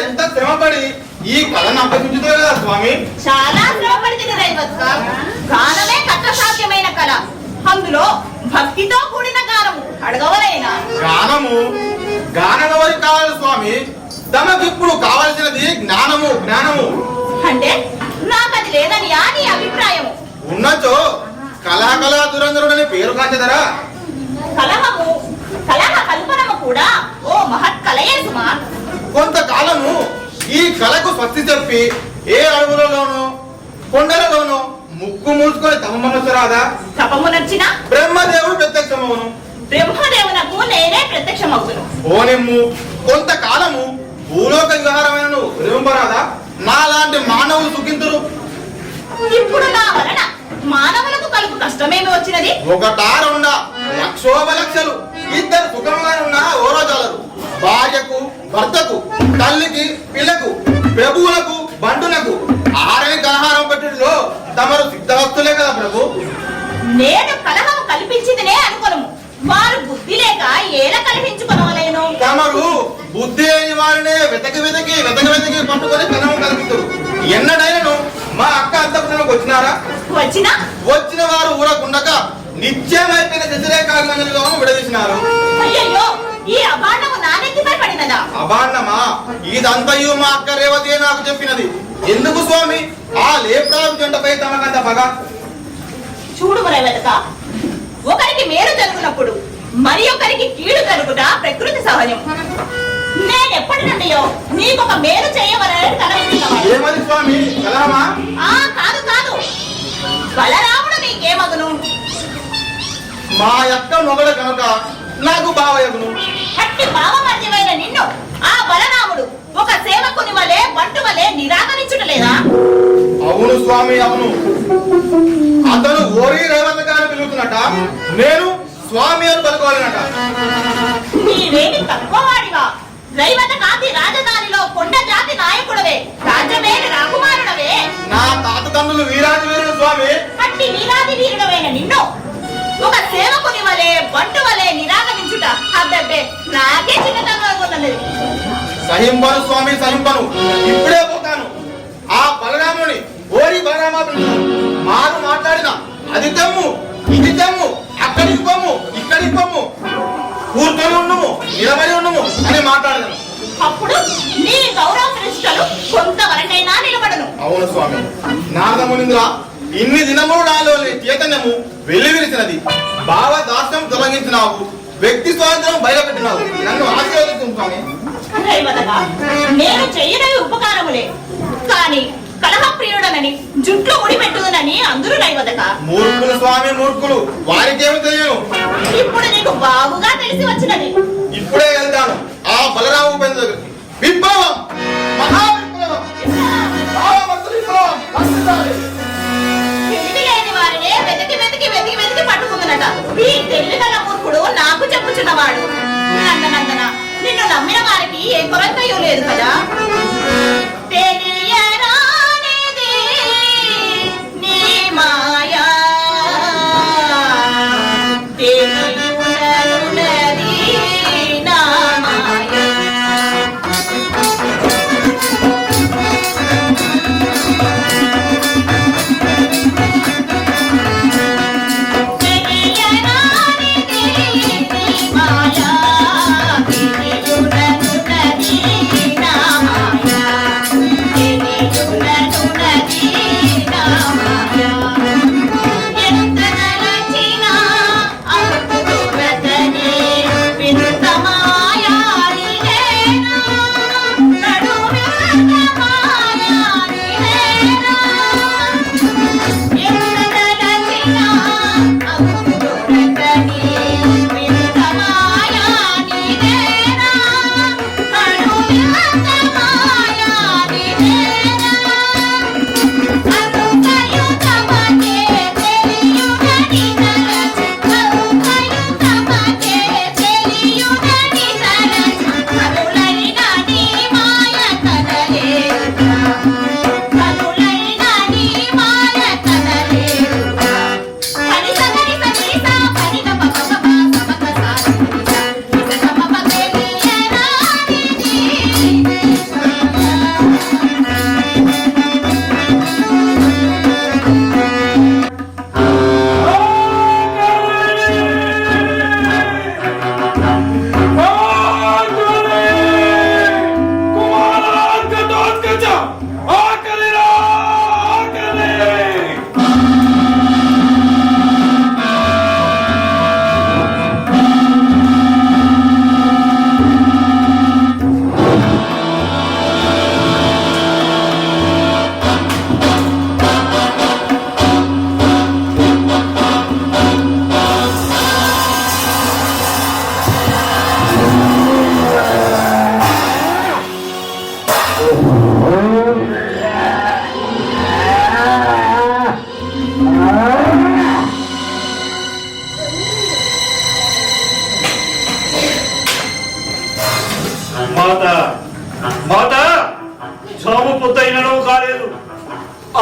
ఎంత శ్రమపడి ఈ కళను అప్పగించుతుంది కదా స్వామి. చాలా శ్రమపడితే దైవత్వ గానమే కష్టసాధ్యమైన కళ. అందులో భక్తితో కూడిన గానము అడగవలేనా? గానమవరికి కావాలి స్వామి. తమకిప్పుడు కావలసినది జ్ఞానము. అంటే నాకది లేదని నీ అభిప్రాయము? ఉన్నచో కళా దురంధరుడని పేరు కాచెదరా. కలహ కల్పనము కూడా ఓ మహత్ కలయే సుమా. కొంతకాలము ఈ కళకు స్వస్తి చెప్పి ఏ అడవులలోనో కొండలలోనో ముక్కు మూసుకొని తపమనొచ్చరాదా? తపమునర్చిన బ్రహ్మదేవుడు ప్రత్యక్షమవును. బ్రహ్మదేవునకు నేనే ప్రత్యక్షమవును. ఓనెమ్ము కొంతకాలము భూలోక విహారమైన విరింపరాదా? నాలాంటి మానవులు సుఖింతురు. ఇప్పుడు నా వలన మానవులకు కలుగు కష్టమేమి వచ్చినది? ఒకటా రెండా లక్షోపలక్షలు ఇద్దరు సుఖంగా ఉన్న ఓరోజాలరు. భార్యకు భర్తకు తల్లికి పిల్లకు ప్రభువులకు బంటునకు ఆహారానికి ఆహారం పెట్టడంలో తమరు సిద్ధవస్తులే కదా ప్రభు. నేను కలహము కల్పించిందినే అనుకోను. వారు బుద్ధి లేక ఏలా కల్పించుకోవలేను? తమరు బుద్ధి లేని వారినే వెతకి పట్టుకొని కలహం కల్పిస్తారు. ఎన్నడైనను మా అక్క అంతపురంలోకి వచ్చినారా? వచ్చిన వారు ఊరకుండక నిత్యమైపోయిన శశిరేఖాగంలో విడదీసినారు. అయ్యయ్యో, ఈ అభాండము నా నెత్తిపై పడినదా? అభాండమా? ఇదంతయు మా అక్క రేవతి నాకు చెప్పినది. ఎందుకు స్వామి ఆ లేప్రాబు జంటపై తమకంత పగ? చూడు రేవతక, ఒకరికి మేలు జరుగునప్పుడు మరి ఒకరికి కీడు జరుగుట ప్రకృతి సహజం. నేనెప్పటి నుండియో నీకొక మేలు చేయవలని తలపెట్టినవాడు. ఏమది స్వామి కలహమా? కాదు, బలరాముడు నీకేమగును? మా యొక్క మొగడు కనుక నాకు బావయగును. అట్టి భావమధ్యమైన నిన్ను ఆ బలరాముడు ఒక సేవకుని వలె బంటు వలె నిరాకరించుటలేదా? అవును స్వామి, అవును. అతను ఓరి రేవంత్ గారు పిలుగుతున్నట, నేను స్వామి అని పలుకోవాలనట. నీవేమి తక్కువ వాడివా? రైవత కాంతి రాజధానిలో కొండ జాతి నాయకుడవే, రాజ్యమేని రాకుమారుడవే. నా తాత తండ్రులు వీరాది వీరుడు స్వామి. అట్టి వీరాది వీరుడవైన నిన్ను ఒక సేవకుని వలె బంటు వలె నిరాకరించుట అబ్బెబ్బే నాకే చిన్నతనం. సహింపను స్వామి, సహింపను. ఇప్పుడే పోతాను. ఆ బలరాముని ఓరి బలరామా మారు మాట్లాడిన అది తెమ్ము ఇది తెమ్ము, అక్కడికి పొమ్ము ఇక్కడికి పొమ్ము, కూర్చొని ఉండము నిలబడి ఉండము అని మాట్లాడదాను. అప్పుడు నీ గౌరవ ప్రతిష్టలు కొంతవరకైనా నిలబడను. అవును స్వామి. నారదమునింద్ర, ఇన్ని దినములు నాలోని చైతన్యము వెల్లివిరిచినది. భావ దాస్యం తొలగించినావు, వ్యక్తి స్వాతంత్రం బయలుపెట్టినావు. నన్ను ఆశీర్వదించు స్వామి. రైవతగా నేను చెయ్యనవి ఉపకారములే కానీ కలహప్రియుడనని జుట్లో ముడిపెట్టుదనని అందరూ రైవతగా. మూర్ఖులు స్వామి మూర్ఖులు, వారికేమి తెలియను. ఇప్పుడు నీకు బాగుగా తెలిసి వచ్చినది. ఇప్పుడే వెళ్తాను ఆ బలరాము పెద్ద దగ్గరికి. విప్లవం, మహా విప్లవం, విప్లవం తెలివి లేని వారినే వెతికి వెతికి వెతికి వెతికి పట్టుకుందనట. ఈ తెలివి గల మూర్ఖుడు నాకు చెప్పుచున్నవాడు. నందనందన, నిన్ను నమ్మిన వారికి ఏ కొరతయూ లేదు కదా. తెలియరానిది నీ మాయా, తెలియుననున్నది నా మాయా.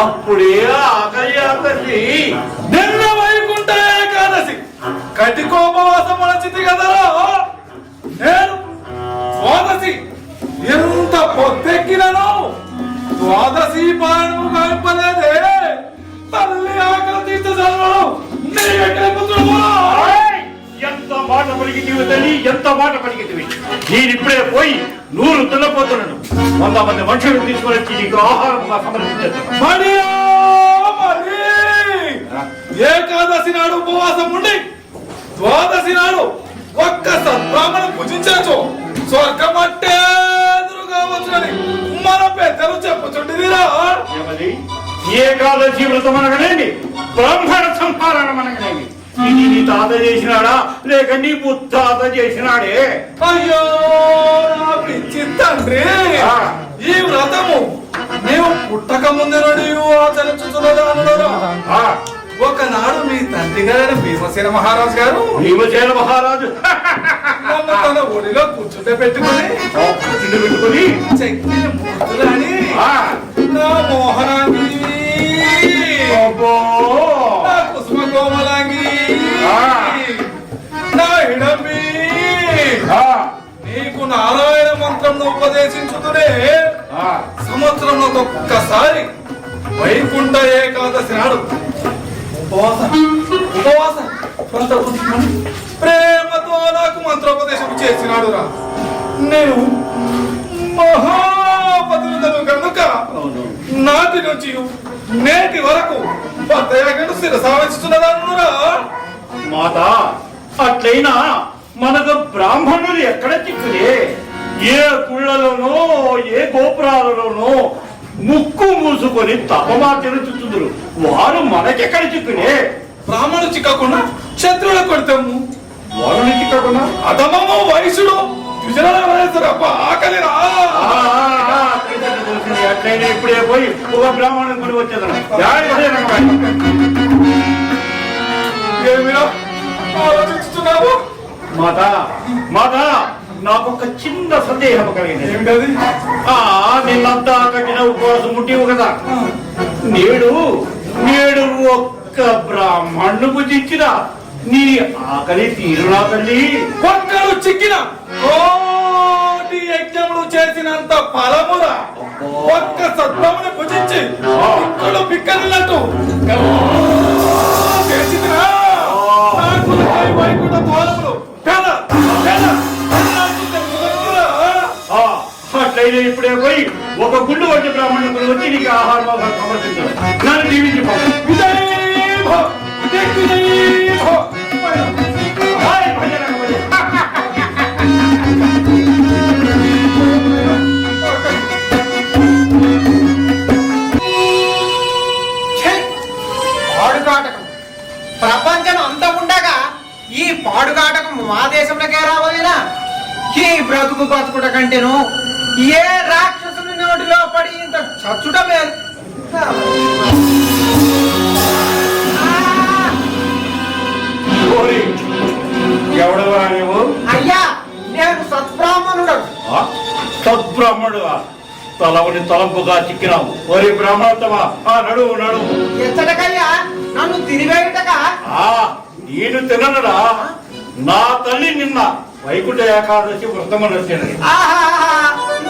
అప్పుడే ఆకలి ఆకలి నిన్న వైకుంఠ ఏకాదశి కటికోపవాసం మనచితి కదరా. నేను ద్వాదశి ఎంత పొద్దెక్కినను ద్వాదశి పారణము కాల్పలేదే. తల్లి ఆకలి తీర్చగలను నీ ఎక్కడ పుత్రుడు. ఎంత మాట పలికితివి తల్లి, ఎంత మాట పలికితివి. నేనిప్పుడే పోయి 100 తుల్లపోతున్నాను. 100 మంది మనుషులను తీసుకొని వచ్చి నీకు ఆహారంగా సమర్పించేస్తాను. ఏకాదశి నాడు ఉపవాసం ఉండి ద్వాదశి నాడు ఒక్క సద్బ్రాహ్మణం పూజించచ్చు స్వర్గం అంటే ఎదురుగా వచ్చని మన పెద్దలు చెప్పుచుండిరా. ఏకాదశి వ్రతం అనగనేమి, బ్రాహ్మణ సంహారం అనగనేమి, ఇది నీ తాత చేసినాడా లేక నీ ముత్తాత చేసినాడే? అయ్యో నా పిచ్చి తండ్రి, ఈ వ్రతము నీవు పుట్టక ముందు ఆచరించుతున్నదా? ఒకనాడు మీ తండ్రి గారైన భీమసేన మహారాజు గారు భీమసేన మహారాజు తన ఒడిలో కూర్చుంటే పెట్టుకుని చెక్కిన మూర్తులని నా మోహనాంగి, నా కుసుమ కోమలాంగి, నా హిడంబి నీకు నారాయణ మంత్రం ఉపదేశించుతూనే సంవత్సరంలో ఒక్కసారి వైకుంఠ ఏకాదశి నాడు ఉపవాసం కొంత ఉంచుకొని ప్రేమతో నాకు మంత్రోపదేశం చేసినాడు రా. నేను మహాపతివ్రతను కనుక నాటి నుంచి నేటి వరకు భర్తయాగను శిరసావిస్తున్నదానురా. మాత, అట్లయినా మనకు బ్రాహ్మణులు ఎక్కడ చిక్కులే? ఏ గుళ్ళలోనో ఏ గోపురాలలోనో ముక్కు మూసుకొని తపమార్చన చుట్టుదురు. వారు మనకెక్కడ చిక్కునే? బ్రాహ్మణులు చిక్కకుండా శత్రువులు కొడతాము. వారు చిక్కకుండా అధమము వయసులో ఆకలిరా. అట్లయినా ఇప్పుడే పోయి ఒక బ్రాహ్మణుని కొని వచ్చేదను. ఏమిరా ఆలోచిస్తున్నావు? మాత నాకు ఒక చిన్న సందేహం కలిగింది. ఏమిటది? నిన్నంతా కట్టిన ఉపవాసం ముట్టివు కదా, నేడు ఒక్క బ్రాహ్మణ్ణు భుజించిన నీ ఆకలి తీరునా తల్లి? పక్కలు చిక్కిన కోటి యజ్ఞములు చేసినంత ఫలమురా ఒక్క సత్వమును భుజించి ఇక్కడ బిక్కనినట్టు వైకుంఠ ద్వారములు అట్లయితే ఇప్పుడే పోయి ఒక గుండు వచ్చే బ్రాహ్మణుడు వచ్చి నీకు ఆహారం సమర్పించాడు. నన్ను దీవించి పాడుకాటకం ప్రపంచం అంతా ఉండగా ఈ పాడుకాటకం మా దేశంలోకే రావాలినా? ఈ బ్రతుకు బతుకుట కంటేను ఏ రాక్షసుని నోటిలో పడి ఇంత చచ్చుట మేలు. ఎవడవా నువ్వు? అయ్యా నేను సత్బ్రాహ్మణుడు. సద్బ్రాహ్మణుడు తలవని తలంపుగా చిక్కినావు. ఓరి బ్రాహ్మణోత్తమా, నడువు నడువు. ఎచ్చటకయ్యా నన్ను తిరివేయుటగా? నేను తిననురా. నా తల్లి నిన్న వైకుంఠ ఏకాదశి వ్రతమని వచ్చినది.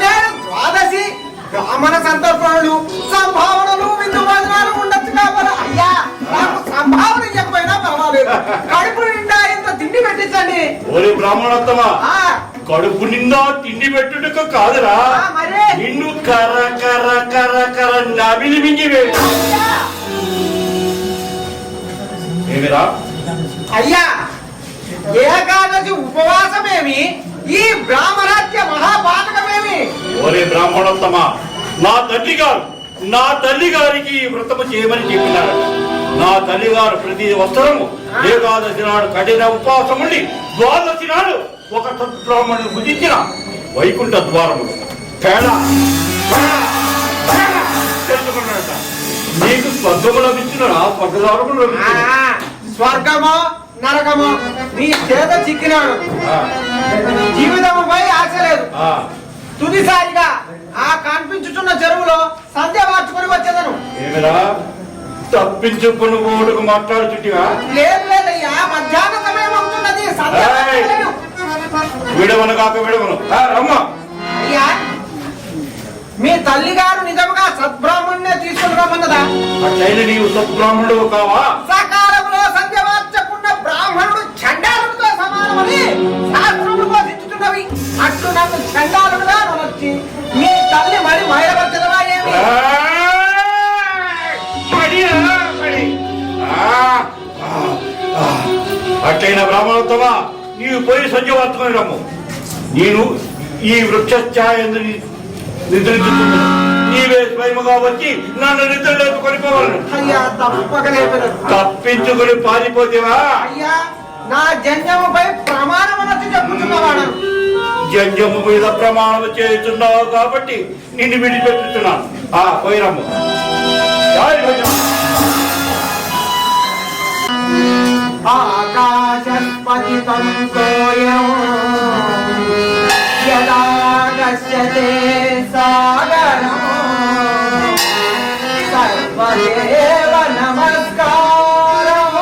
నేను ద్వాదశి బ్రాహ్మణ సంతర్పణలు సంభావనలు విందు భోజనాలు ఉండొచ్చు కాబట్టి అయ్యా నాకు సంభావన చెప్పైనా పర్వాలేదు. కడుపు నిండా ఇంత తిండి పెట్టించండి. ఓరి బ్రాహ్మణోత్తమా, కడుపు నిండా తిండి పెట్టుటకు కాదురా, నిన్ను కర్ర కర్ర కర్ర కర్ర నవిలి మింగి ఏమిరా? అయ్యా ఏకాదశి ఉపవాసమేమి, ఈ బ్రాహ్మణాత్య మహాపాతకమేమి? ఓరే బ్రాహ్మణోత్తమా, నా తల్లి గారికి ఈ వ్రతము చేయమని చెప్పినాడు. నా తల్లి గారు ప్రతి వస్త్రము ఏకాదశి నాడు కఠిన ఉపవాసం ఉండి ద్వాదశి నాడు ఒక సద్బ్రాహ్మణుడు భుజించిన వైకుంఠ ద్వారములు తేడా తెలుసుకున్నాడట. నీకు స్వర్గము లభించిన స్వర్గద్వారములు స్వర్గమో నరకమో నీ చేత చిక్కినాడు. జీవితముపై ఆశ లేదు. తుదిసారిగా ఆ కనిపించుతున్న చెరువులో సంధ్య మార్చుకొని వచ్చేదను. ఏమిరా తప్పించుకుని ఓటుకు మాట్లాడుచుంటివా? లేదు లేదయ్యా, మధ్యాహ్న సమయం అవుతున్నది. విడవను కాక విడవను రమ్మ. అయ్యా మీ తల్లి గారు నిజంగా సద్బ్రాహ్మణ్ణే తీసుకుని రమ్మన్నదా? అట్లయిన నీవు సద్బ్రాహ్మణుడు కావా? సకాలంలో సంధ్య మార్చకుండా బ్రాహ్మణుడు చండాలుడితో సమానమని శాస్త్రములు బోధించుతున్నవి. అట్లు నన్ను చండాలుడుగా నొచ్చి మీ తల్లి మరి మైలవర్చదవా ఏమి? అట్లయిన బ్రాహ్మణోత్తమా, నీవు పోయి సంధ్యవార్తమని రమ్ము. నేను ఈ వృక్షఛాయ నిద్రించుతున్నాను. నీవే స్వయముగా వచ్చి నన్ను నిద్రలోకి కొనిపోవాలను. అయ్యా తప్పకలేదు. తప్పించుకుని పారిపోతేవా? అయ్యా నా జన్యముపై ప్రమాణం వచ్చి చెప్పుతున్నవాడు. జంజము మీద ప్రమాణం చేస్తున్నావు కాబట్టి నిన్ను విడిపెట్టుతున్నాను. పోయిరమ్ము. ఆకాశపతితం సోయం యదా గస్యతే సాగరం సర్వదేవ నమస్కారం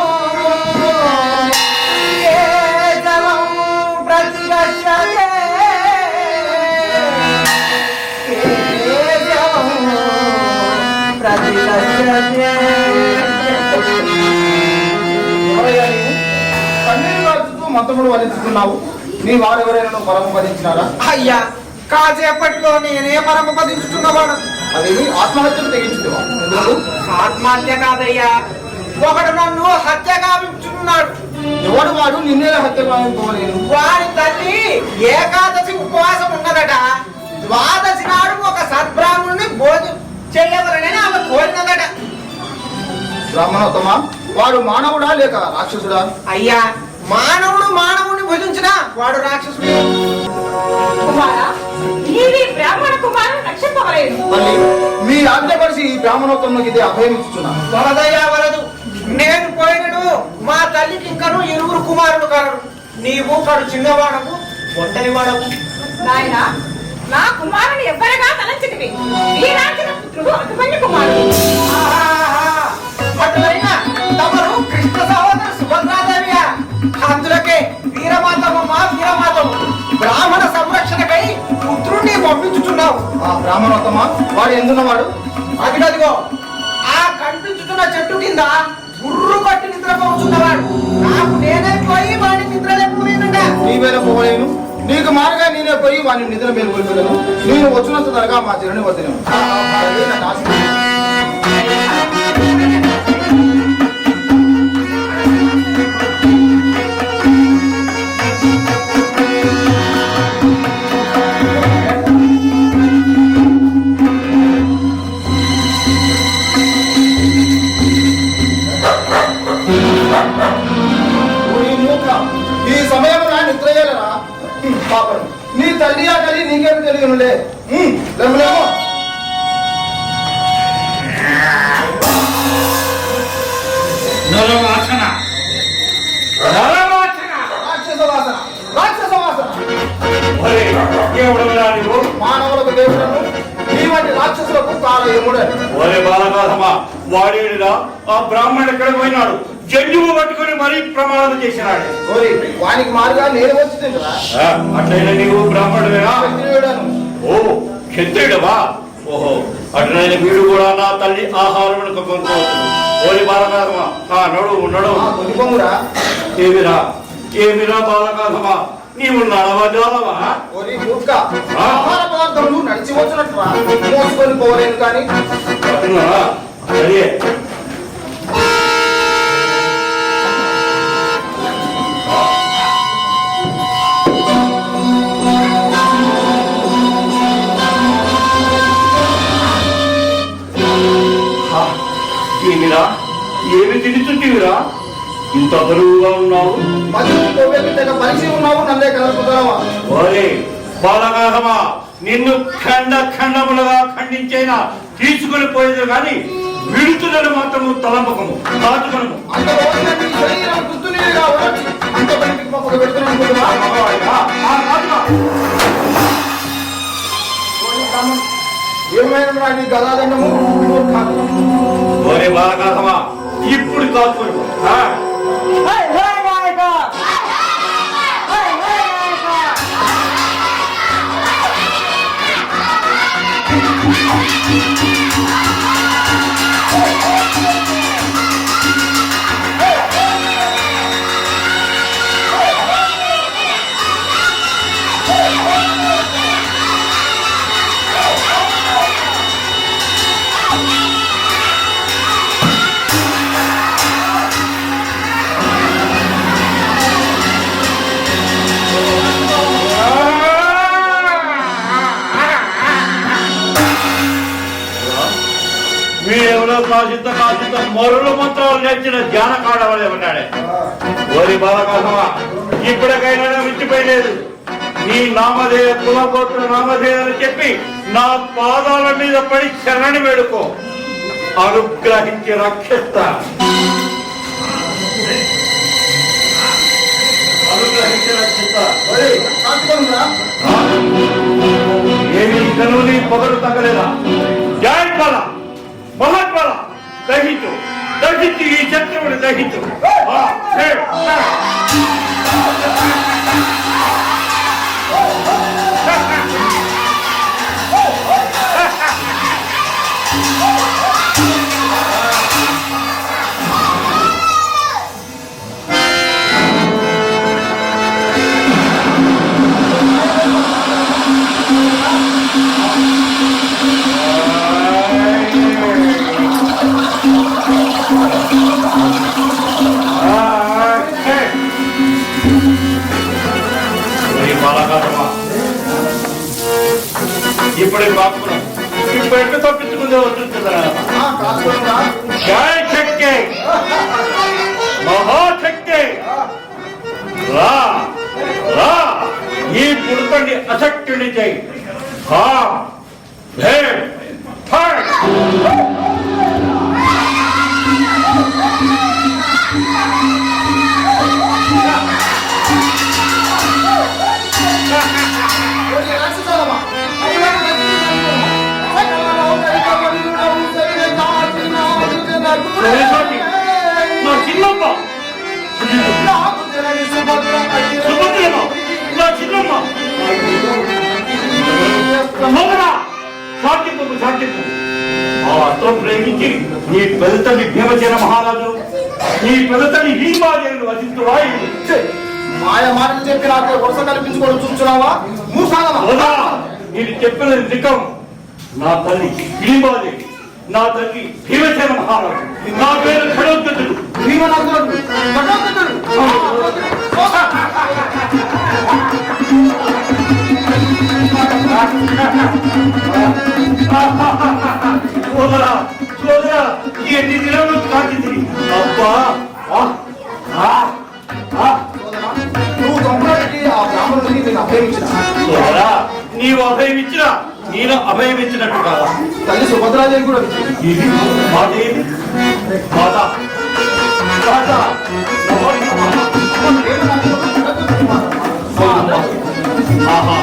కేశవం ప్రతిగచ్చతే కేశవం ప్రతిగచ్చతే. మంత్రముడు వధిస్తున్నావు. నీ వారెవరైనా పరమపదించినారా? అయ్యా కాసేపట్లో నేనే పరమపదించుతున్నవాడు. అదేమి ఆత్మహత్యను తెగించుకున్నావా? ఆత్మహత్య కాదయ్యా, ఒకడు నన్ను హత్య గావించుకున్నాడు. ఎవడు వాడు నిన్నే హత్య పోలేను. వాడి తల్లి ఏకాదశి ఉపవాసం ఉన్నదట. ద్వాదశి నాడు ఒక సద్బ్రాహ్మణుని భోజనం చేయవలనని ఆమె కోరినదట. బ్రాహ్మణోత్తమ, వాడు మానవుడా లేక రాక్షసుడా? అయ్యా, మానవుడు మానవుని భుజించినా వాడు రాక్షసుడు. కుమారా, నీవి బ్రాహ్మణ కుమారుడు రక్షింపవలేదు. మళ్ళీ మీ ఆజ్ఞపరిచి ఈ బ్రాహ్మణోత్తమునికి ఇదే అభయం ఇస్తున్నా. వరదయ్యా వరదు, నేను పోయినడు మా తల్లికి ఇంకను 2 కుమారులు కలరు. నీవు కడు చిన్నవాడకు ఒంటరి వాడకు. నాయన, నా కుమారుని ఎవ్వరగా తలంచితివి. వీరాంజన పుత్రుడు అభిమన్యు కుమారుడు. అటులైనా తమరు కృష్ణ సహోదరు సుభద్రాదేవియా? అందులకే వీరమాతమ్మ వీరమాతము బ్రాహ్మణ సంరక్షణకై పుత్రుణ్ణి పంపించుచున్నావు. ఆ బ్రాహ్మణోత్తమ, వాడు ఎందున్నవాడు? అదిగదిగో ఆ కనిపించుతున్న చెట్టు కింద గుర్రు పట్టి నిద్రపోతున్నవాడు. నాకు నేనే పోయి వాడి నిద్ర లేకపోయినా. నీవేళ పోలేను, నీకు మారుగా నేనే పోయి వాడిని నిద్ర మేలుకొల్పలేను. నేను వచ్చినంత త్వరగా మా చెరుని వద్దను. ఈ సమయంలో నిద్ర చేయలేరా? పాపం, నీ తల్లి ఆ తల్లి నీకేమి తెలియనులే. లేమలేమో రాక్షస వాసన, రాక్షస వాసన. మానవులకు దేవుడను, నీ వంటి రాక్షసులకు కాలయముడే. ఒరే బాలకాధమా, వాడేడుగా ఆ బ్రాహ్మణుడు ఎక్కడ పోయినాడు? జంజువు పట్టుకుని మరీ ప్రమాదం చేసినాడు. వానికి మారుగా నేను వచ్చి తింటా. అట్లయినా నీవు బ్రాహ్మణుడేనా? క్షత్రియుడను. ఓ క్షత్రియుడవా? ఓహో, అట్లయినా వీడు కూడా నా తల్లి ఆహారం కొనుక్కోవచ్చు. ఓరి బాలకాధమా, నడు నడు. కొనిపోమురా. ఏమిరా ఏమిరా బాలకాధమా, నీవు నడవజాలవా? ఓరి మూర్ఖ, ఆహార పదార్థములు నడిచి వచ్చినట్రా మోసుకొని పోలేను కానీ. సరే, ఏమిరా ఏమి తిరుగుతుంటివిరా? ఇంత బరువుగా ఉన్నావు. పరిచి ఉన్నావు, నన్నే కలుపుతావా? ఓరే బాలకాధమా, నిన్ను ఖండ ఖండములుగా ఖండించైనా తీసుకుని పోయేది కానీ విడుతులను మాత్రము తలంపకము దాచుకొనము. ఏమైనా నీ గదాదండము? ఓరే బాలకాధమా, ఇప్పుడు కాల్చుకోను. వీడెవరో కాసిత మరుల మంత్రాలు నేర్చిన ధ్యాన కాడవలే ఉన్నాడే. ఓరి బాలకాధమా, ఇప్పటికైనా విడిచిపోయలేదు. నీ నామధేయ కులగోత్ర నామధేయాలని చెప్పి నా పాదాల మీద పడి శరణి వేడుకో, అనుగ్రహించి రక్షిస్తా. ఏమి కనుని పొగలు తగ్గలేదా? జై బల మహాత్మల దహించు, దహించు ఈ శత్రువుని దహించు. ఇప్పుడు ఎట్లా తప్పించుకుందే వస్తుందా? కాసుకోరా జై శక్తి మహాశక్తి రా రా ఈ పుడతండి అశక్తుని చేయి హా భేడ్ ఫైట్ నా చిన్నమ్మ సుభద్రమ్మ నా చిన్నమ్మ సాధ్యపు సాధ్యపు ఆ అస్త్రం ప్రేమించి నీ పెదతని భీమసేన మహారాజు నీ పెదతని భీమాదేవులు వధిస్తురా మాయ మాటలు చెప్పి నాకు వరుస కల్పించుకోవడం చూస్తున్నావా మూసాలమా నేను చెప్పిన నికం నా తల్లి భీమాదేవి నా తల్లి భీమసేన మహారాజు నా పేరు ఖడోద్గతుడు సోదరా సోదరా ఎన్ని దినాలు కాకింది అబ్బా నువ్వు చంపడానికి ఆ బ్రాహ్మణుడికి నేను అభయమించిన సోదరా నీవు అభయం ఇచ్చినా నేను అభయం ఇచ్చినట్టు కాదా తల్లి సుభద్రాదేవి కూడా ఇది మాదేవి మాత మాత ఆహా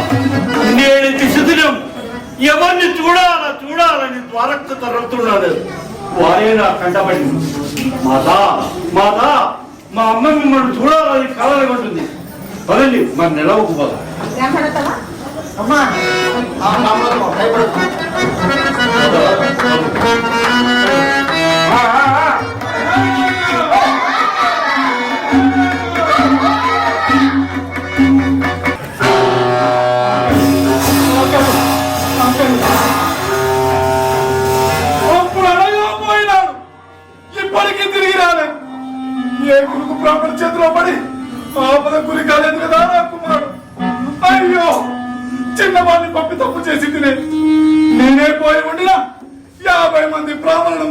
నేను దిశదినం ఎవరిని చూడాలని ద్వారక్క తరుగుతున్నాడు వారే నా కంటపడింది మాత మాత మా అమ్మ మిమ్మల్ని చూడాలని కలలుకుంటుంది పదండి మరి నిలవకు పోదా అమ్మా ఆ బ్రాహ్మణుడు భయపడదు ఇప్పటికీ తిరిగి రాలేదు ఏ గురుకు బ్రాహ్మణ చేతిలో పడి ఆపద గురి కాలేదు కదా నా కుమారుడు. అయ్యో చిన్నవాడిని పంపి తప్పు చేసింది నేనే పోయి ఉండినా 50 మంది బ్రాహ్మణులు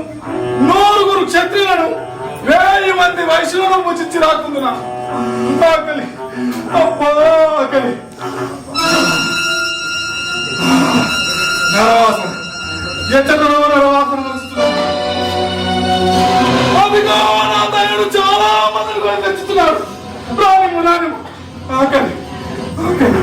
100 క్షత్రియులను 1000 మంది వైశ్యులను పూజించి రాకుందునా ఆకలి అబ్బా ఆకలి నరవాసన ఎచ్చటో నరవాసన వస్తున్నాడు. అదిగో నా తల్లుడు చాలా మందిని కొని తెచ్చుతున్నాడు. రాని ఆకలి ఆకలి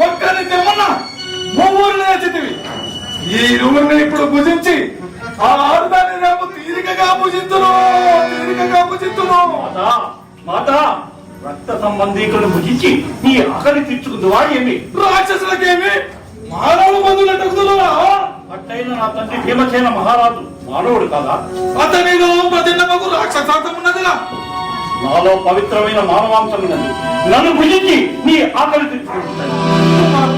ఒక్కరిని తెమ్మన్నా 3 నేర్చితివి. ఈ 2 ఇప్పుడు భుజించి ఆ ఆరుదాన్ని రేపు తీరికగా భుజించును. మాత రక్త సంబంధీకులను భుజించి నీ ఆకలి తీర్చుకుందువా ఏమి? రాక్షసులకేమి మానవుల బంధువులు అడుగుతున్నా. అట్టయిన నా తండ్రి భీమసేన మహారాజు మానవుడు కాదా? అతనిలో ప్రతిన్నమకు రాక్షసార్థం ఉన్నదిగా. నాలో పవిత్రమైన మానవాంశం ఉన్నది. నన్ను భుజించి నీ ఆకలి తీర్చుకుంటున్నాను.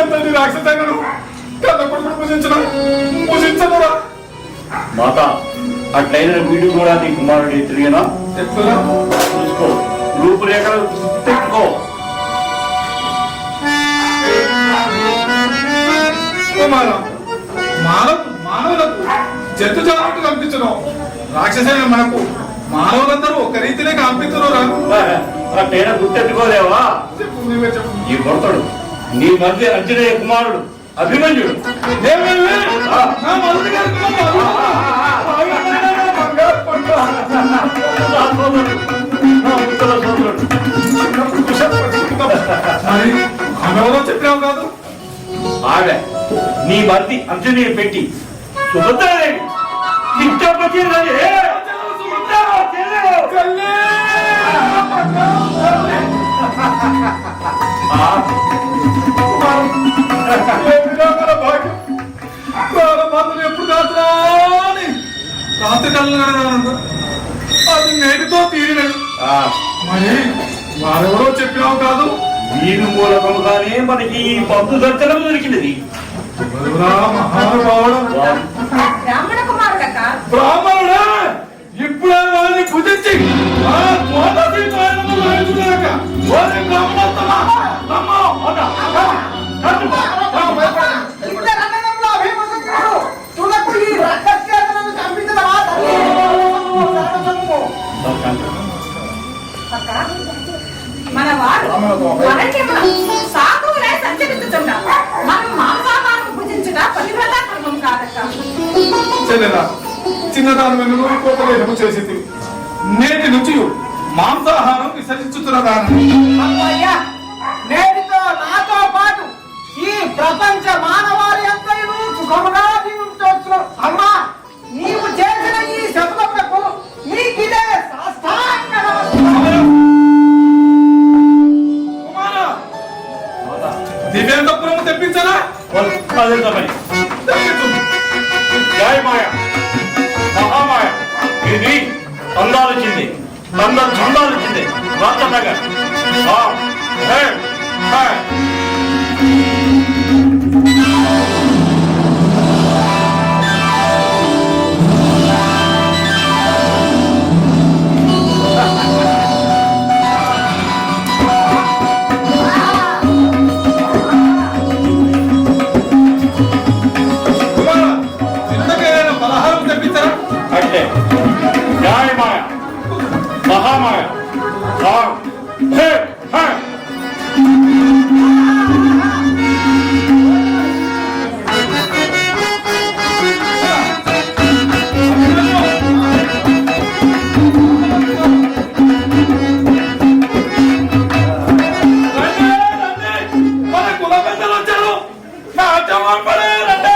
ఎంతటి రాక్షసైనను కన్న కొడుకును భుజించనురా. మాత అట్లయిన వీడు కూడా నీ కుమారుడి తిరిగినా చెప్తున్నా చూసుకో, రూపురేఖలు పెట్టుకో. మానవులకు జంతు జాగ్రత్త కల్పించడం రాక్షసైన మనకు మానవులందరూ ఒక రీతినే కల్పిస్తున్నారు. అట్టైనా గుర్తెట్టుకోలేవా? ఈ భర్తడు నీ మధ్య అంజనేయ కుమారుడు అభిమన్యుడు. చెప్పావు కాదు ఆమె నీ మధ్య అంజనేయ పెట్టి సుభద్రాదేవి ఎప్పుడు కాదురాని రాత్రి కళ్ళు అది నేటితో తీరినది. మరి వారెవరో చెప్పినావు కాదు వీరి మూలకముగానే మనకి ఈ బంధు దర్శనం దొరికినది. మహానుభావుడు బ్రాహ్మణ కుమారుడక్క. బ్రాహ్మణుడా, ఇప్పుడే వారిని కుదించి ఆ ద్వాదశి కారణము రాయించుగాక. వారి బ్రాహ్మణోత్తమా, నమ్మో, అద, కట్టు, ఇద్దరు అన్నదమ్ముల అభిమన్యుడు తులకు ఈ రక్తచేతనను చంపించదమా తల్లి? అక్క, మన వారు మనకి సాధువులే సంచరించుతున్నారు. మనం మాంసాహారం భుజించుట పతివ్రతా ధర్మం కాదక్క. చెల్లెలా, చిన్నదాని కోపలేము చేసింది. నేటి నుంచి మాంసాహారం విసర్జించుతున్నదాన్ని. అమ్మయ్యా, నేటితో నాతో పాటు ఈ ప్రపంచ మానవాళి అంతయును సుఖముగా జీవించవచ్చు. అమ్మా, నీవు చేసిన ఈ శబ్దములకు నీకిదే సాష్టాంగ నమస్కారం. కుమారా, దివ్యాంతపురము తెప్పించాలా? పదింతమని జయమాయ మహామాయ ఇది అందాలొచ్చింది, చందాలొచ్చింది. రాజనగర్ కుమారా, చిన్నకైనా పలహారం తెప్పించాలా? అంటే జయమాయ మహామాయ మన కుల పెద్దలు వచ్చారు. నాట్యం ఆడపడే రండి.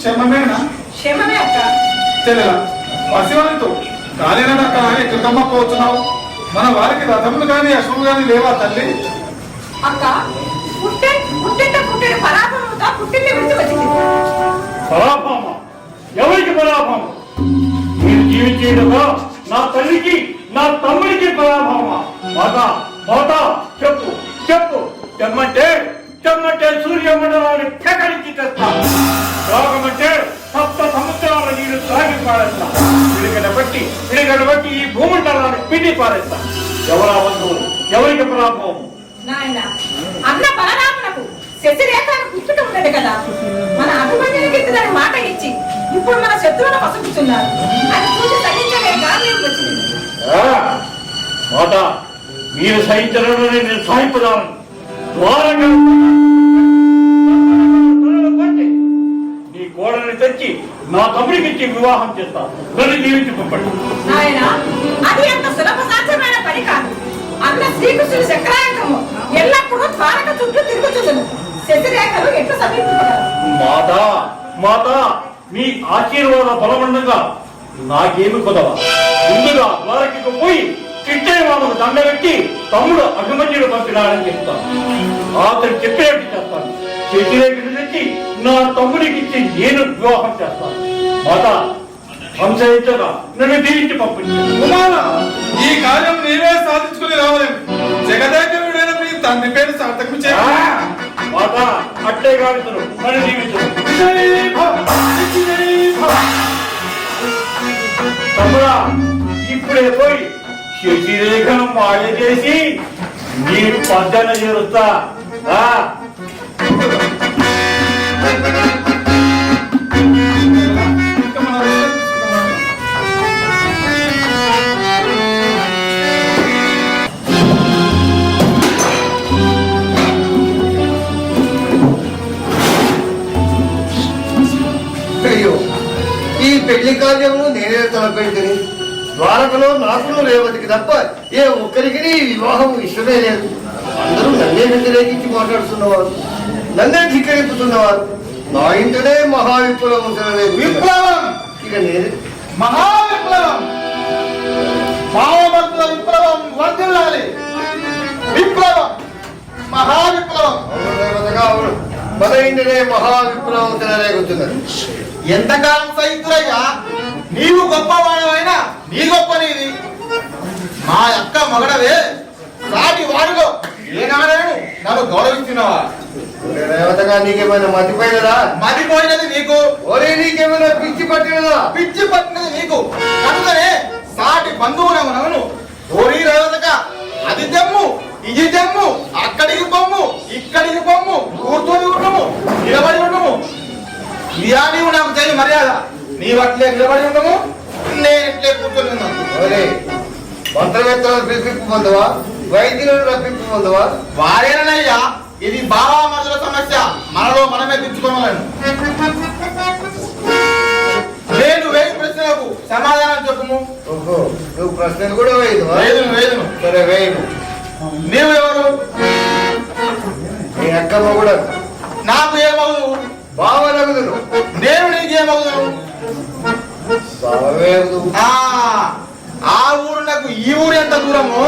క్షేమమేనా? క్షేమమే అక్క. చెల్లెలా, పసివారితో కాలినడక ఎక్కడికమ్మ పోతున్నావు? మన వారికి రథములు కానీ అశ్వములు కానీ లేవా తల్లి? అక్క, పుట్టిన పరాభవంతో పుట్టింది విడిచి వచ్చింది. పరాభమ? ఎవరికి పరాభమ? మీరు జీవించేటగా నా తల్లికి నా తమ్ముడికి పరాభమ. మాట మాట చెప్పు చెప్పు. చెప్పమంటే చెమ్మంటే సూర్యమండలాన్ని పెకరించి తెస్తా. రోగమంటే సప్త సముద్రాల నీరు తాగి పారేస్తా. పిడిగడ బట్టి ఈ భూమండలాన్ని పిండి పారేస్తా. ఎవరా బంధువులు, ఎవరికి పరాభవం? నాయన అన్న బలరామునకు శశిరేఖను పుట్టుట ఉన్నది కదా, మన అభిమన్యునికి ఇద్దరు మాట ఇచ్చి ఇప్పుడు మన శత్రువులను పసుపుతున్నారు. అది చూసి సహించలేక మేము వచ్చింది. మాట మీరు సహించడంలోనే నేను సాయిపదాను. ద్వారంగా నీ కోడల్ని తెచ్చి నా తమ్ముడికి ఇచ్చి వివాహం చేస్తా. నన్ను జీవించి పంపండి. నాయన అది అంత సులభ సాధ్యమైన పని కాదు. అన్న శ్రీకృష్ణుడి చక్రాయుధము ఎల్లప్పుడూ ద్వారక చుట్టూ తిరుగుతుందను. శశిరేఖలు ఎట్లు సమీపించారు? మాత మీ ఆశీర్వాద బలమండంగా నాకేమి కుదవ. ముందుగా ద్వారకకు పోయి చిట్టేవాళ్ళకు దండబెట్టి తమ్ముడు అభిమన్యుడు పంపినాడని చెప్తాను. అతను చెప్పేట్టు చేస్తాను. శశిరేఖను తెచ్చి నా తమ్ముడికి ఇచ్చి నేను వివాహం చేస్తాను. మాత సంశయించగా నన్ను దీవించి పంపించు. కుమార, ఈ కార్యం నీవే సాధించుకుని రావలేము. జగదేకరుడైన మీ తండ్రి పేరు సార్థకం చేయాలి. మాత అట్లే కావితను నన్ను దీవించు. తమ్ముడా, ఇప్పుడే పోయి శశిరేఖను మాయ చేసి నీ పద్దన చేరుస్తా. అయ్యో, ఈ పెళ్లి కార్యమును నేనే తలపెట్టిని. ద్వారకలో నాకు రేవతికి తప్ప ఏ ఒక్కరికి ఈ వివాహం ఇష్టమే లేదు. అందరూ నన్నే వ్యతిరేకించి మాట్లాడుతున్నవారు, నన్నే ధిక్కరింపుతున్నవారు. నా ఇంటనే మహావిప్లవం జరగలేదు. విప్లవం, ఇక నేను మహావిప్లవం, భావభక్తుల విప్లవం వర్ధిల్లాలి. విప్లవం, మహావిప్లవం. మన ఇంటనే మహావిప్లవం జరగలేకుతున్నది. ఎంతకాలం సహితులయ్యా, నీవు గొప్పవాడవైనా నీ గొప్ప నీది. మా అక్క మగడవే సాటి వాడులో ఏనాడేను నన్ను గౌరవిస్తున్నావా? రేవతగా నీకేమైనా మతిపోయినదా? మతిపోయినది నీకు. ఒరే, నీకేమైనా పిచ్చి పట్టినదా? పిచ్చి పట్టినది నీకు. కనుకనే సాటి బంధువులను ఓరి రేవతక అది తెమ్ము, ఇది తెమ్ము, అక్కడికి పొమ్ము, ఇక్కడికి పొమ్ము, కూర్చొని ఉండము, నిలబడి ఉండము. ఇయా నీవు నాకు తెలియ మర్యాద. నీవు అట్లే నిలబడి ఉండము, నేను ఇట్లే కూర్చొని ఉన్నాను. ఒరే, మంత్రవేత్తలను పిలిపింపు పొందవా? వైద్యులను రప్పింపు పొందవా? వారేనయ్యా, ఇది బావామరుదుల సమస్య. మనలో మనమే తెచ్చుకోవాలను. నేను వేయి ప్రశ్నలకు సమాధానం చెప్పుము. ఓహో, నువ్వు ప్రశ్నలు కూడా వేయదువా? వేదును. సరే, వేయను. నీవు ఎవరు? నీ అక్కమ్మ కూడా. నాకు ఏమవును? బావనగుదును. నేను నీకేమవును? బావేదు. ఆ ఊరునకు ఈ ఊరు ఎంత దూరము,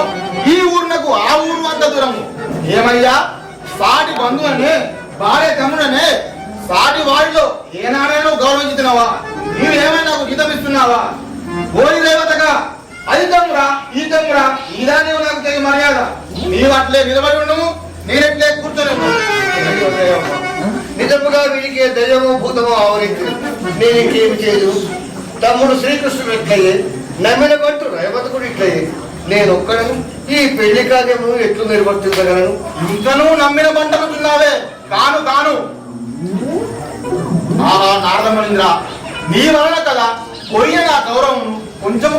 ఈ ఊరునకు ఆ ఊరు అంత దూరము. ఏమయ్యా, సాటి బంధువుని భార్య తమ్ముడనే సాటి వాడిలో ఏనాడైనా గౌరవించుతున్నావా? నీవేమైనా నాకు హితం ఇస్తున్నావా? పోయి రేవతగా అది తమ్మురా, ఈ తమ్మురా, ఇదా నీవు నాకు తెలియ మర్యాద. నీవు అట్లే నిలబడి ఉండము, నేనెట్లే కూర్చొని నిజముగా వీరికి దైవమో భూతమో ఆవరించింది. నేను ఇంకేమి చేయదు. తమ్ముడు శ్రీకృష్ణుడు ఇట్లయ్యే, నమ్మిన పట్టు రేవతకుడు ఇట్లయ్యే. నేను ఒక్కడను ఈ పెళ్లి కార్యము ఎట్లు నిర్వర్తించగలను? ఇంకనూ నమ్మిన పంటలుతున్నావే. కాను కాను. నారదమణీంద్ర, నీ వలన కదా పోయిన నా గౌరవం కొంచెము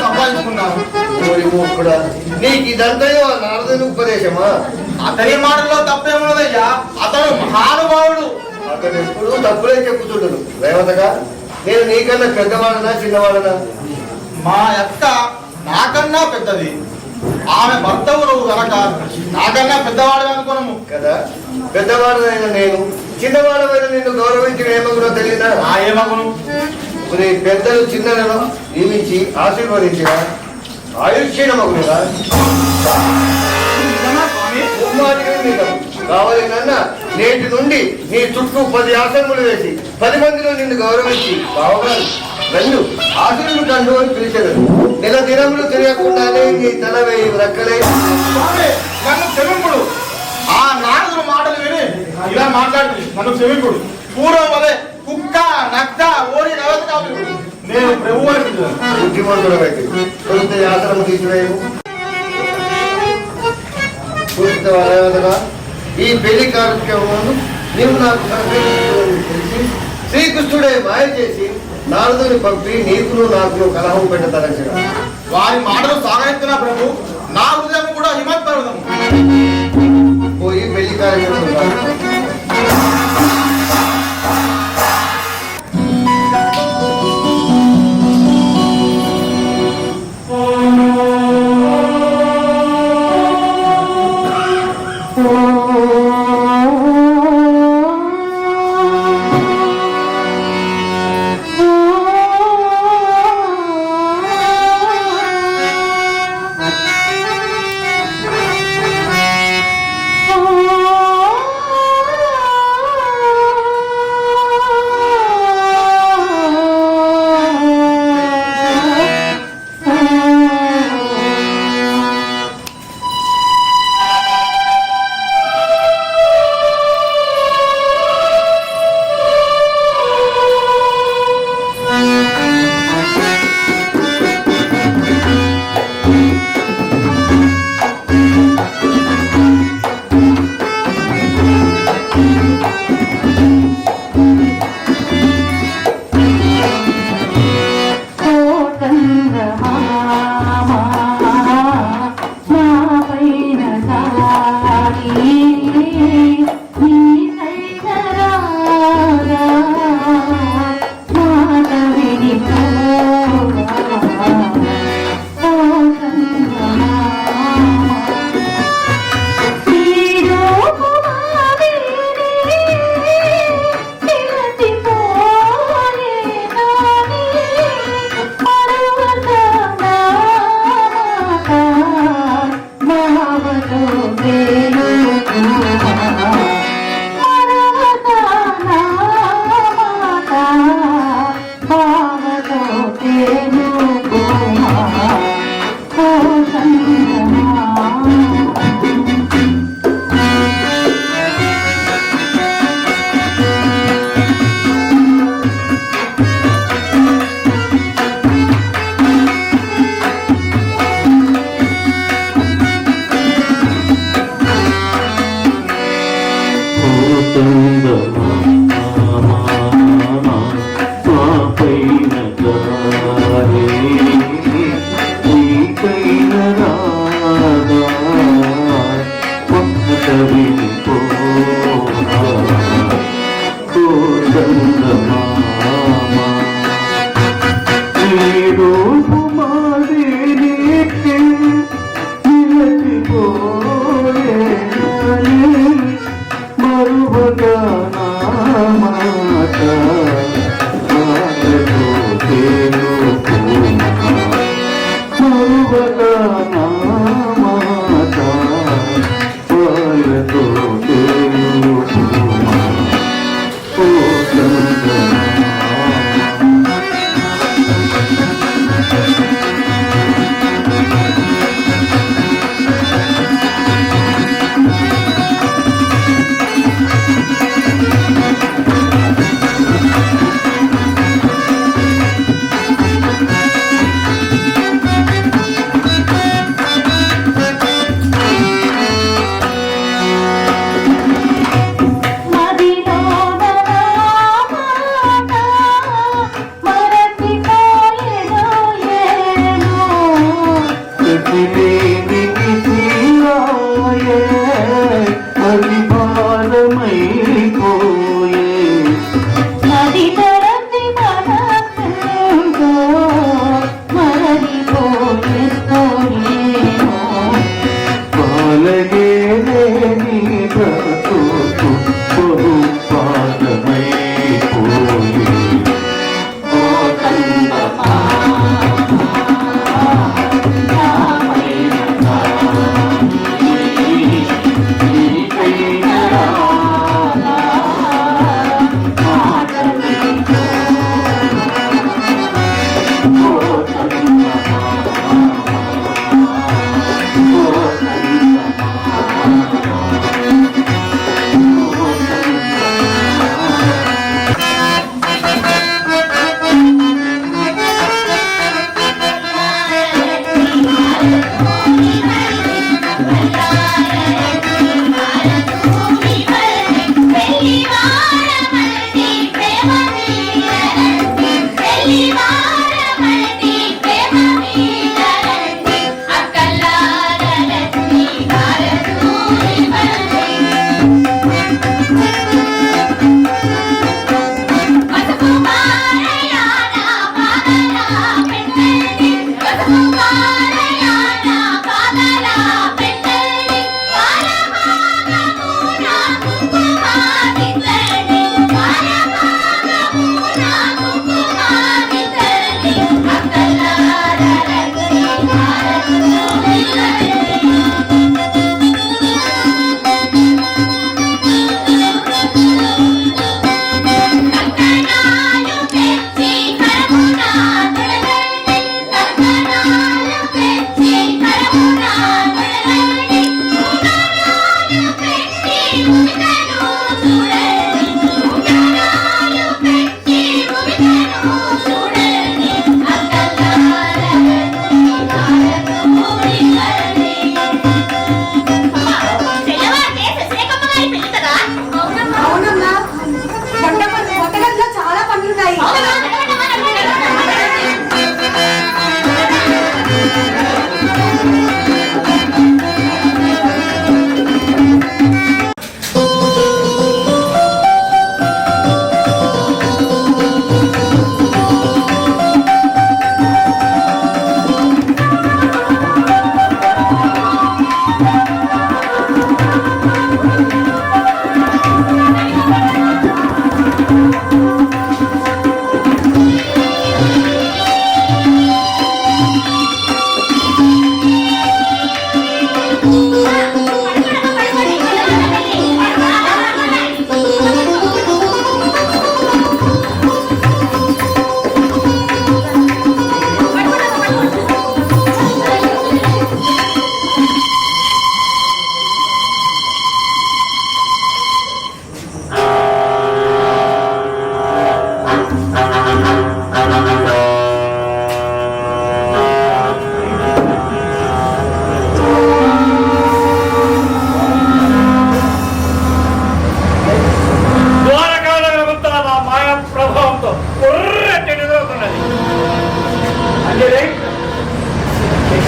సంపాదించుకున్నాను. కూడా నీకు ఇదంతయో నారదుని ఉపదేశమా? అతని మాటల్లో తప్పేమున్నదయ్యా, అతను మహానుభావుడు. అతను ఎప్పుడు తప్పులే చెప్పుతుండడు. రేవతగా, నేను నీకన్నా పెద్దవాడనా చిన్నవాడనా? మా అక్క నాకన్నా పెద్దది. ఆమె భర్తవు నువ్వు కనుక నాకన్నా పెద్దవాడు అనుకోను కదా. పెద్దవాడనైనా నేను, చిన్నవాడమైన నిన్ను గౌరవించిన ఏమగునో తెలియదా? ఆ ఏమగును? నీ పెద్దలు చిన్నలను నియమించి ఆశీర్వదించిన ఆయుష్యమగునుగా కావాలన్నా నేటి నుండి నీ చుట్టూ 10 ఆసనములు వేసి 10 మందిలో నిన్ను గౌరవించి బావగారు నన్ను ఆశీర్వులు కండు అని పిలిచారు. నెల దినములు తిరగకుండానే నీ తల వేయి రక్కలే. నన్ను క్షమింపుడు. ఆ నారదుల మాటలు విని ఇలా మాట్లాడింది నన్ను క్షమింపుడు. పూర్వం వలె కుక్క నక్క ఓడి నవత కాదు నేను ప్రభు అని పిలుస్తాను. బుద్ధిమంతుడమైతే కొంత ఆశ్రమం తీసివేయము. ఈ పెళ్లి కార్యక్రమం నీవు నాకు సహకరించాలని తెలిసి శ్రీకృష్ణుడే మాయ చేసి నారదుని పంపి నీకును నాకు కలహం పెట్టదలచిన వారి మాటలు సాగెత్తున్నా ప్రభు. నా హృదయం కూడా హిమత్ పర్వతం. పోయి పెళ్లి కార్యక్రమం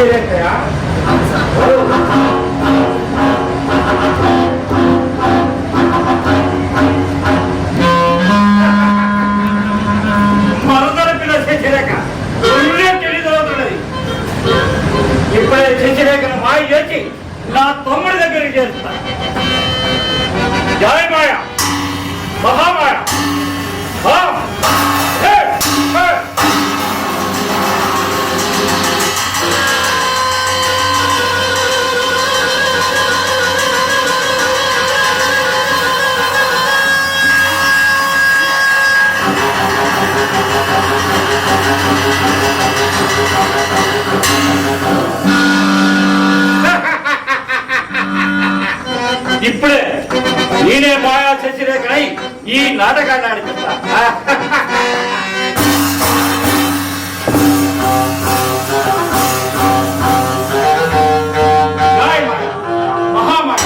శశిరేఖయా? మరదల పిల్ల శశిరేఖ తెలియదవుతున్నది. ఇప్పుడే శశిరేఖను మాయ చేసి నా తమ్ముడి దగ్గరికి చేస్తా. జయ మాయ, మహామాయ. ఇప్పుడే నేనే మాయా శశిరేఖనై ఈ నాటకాన్ని ఆడిపిస్తా. Mahamaya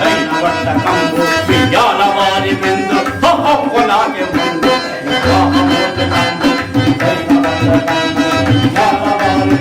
Thank you.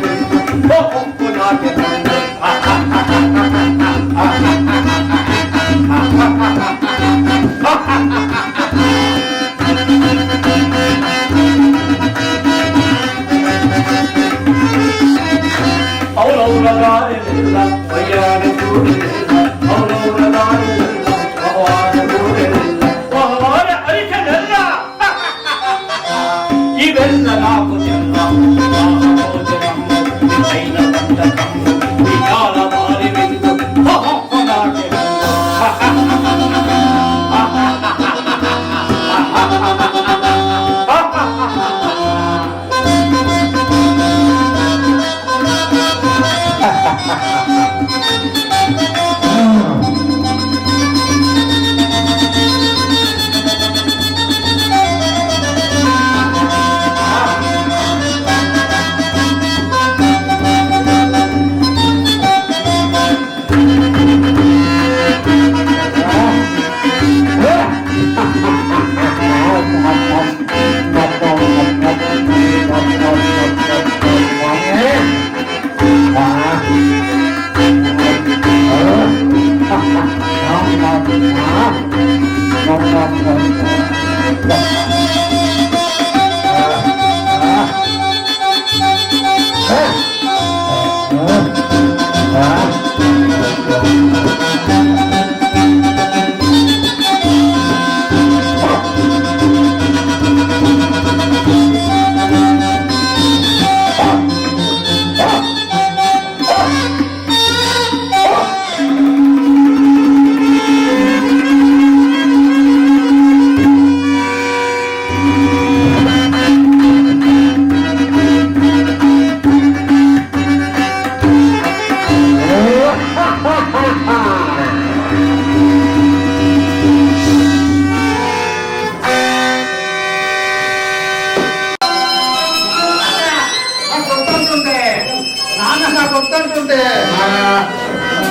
వస్తుంటుంటే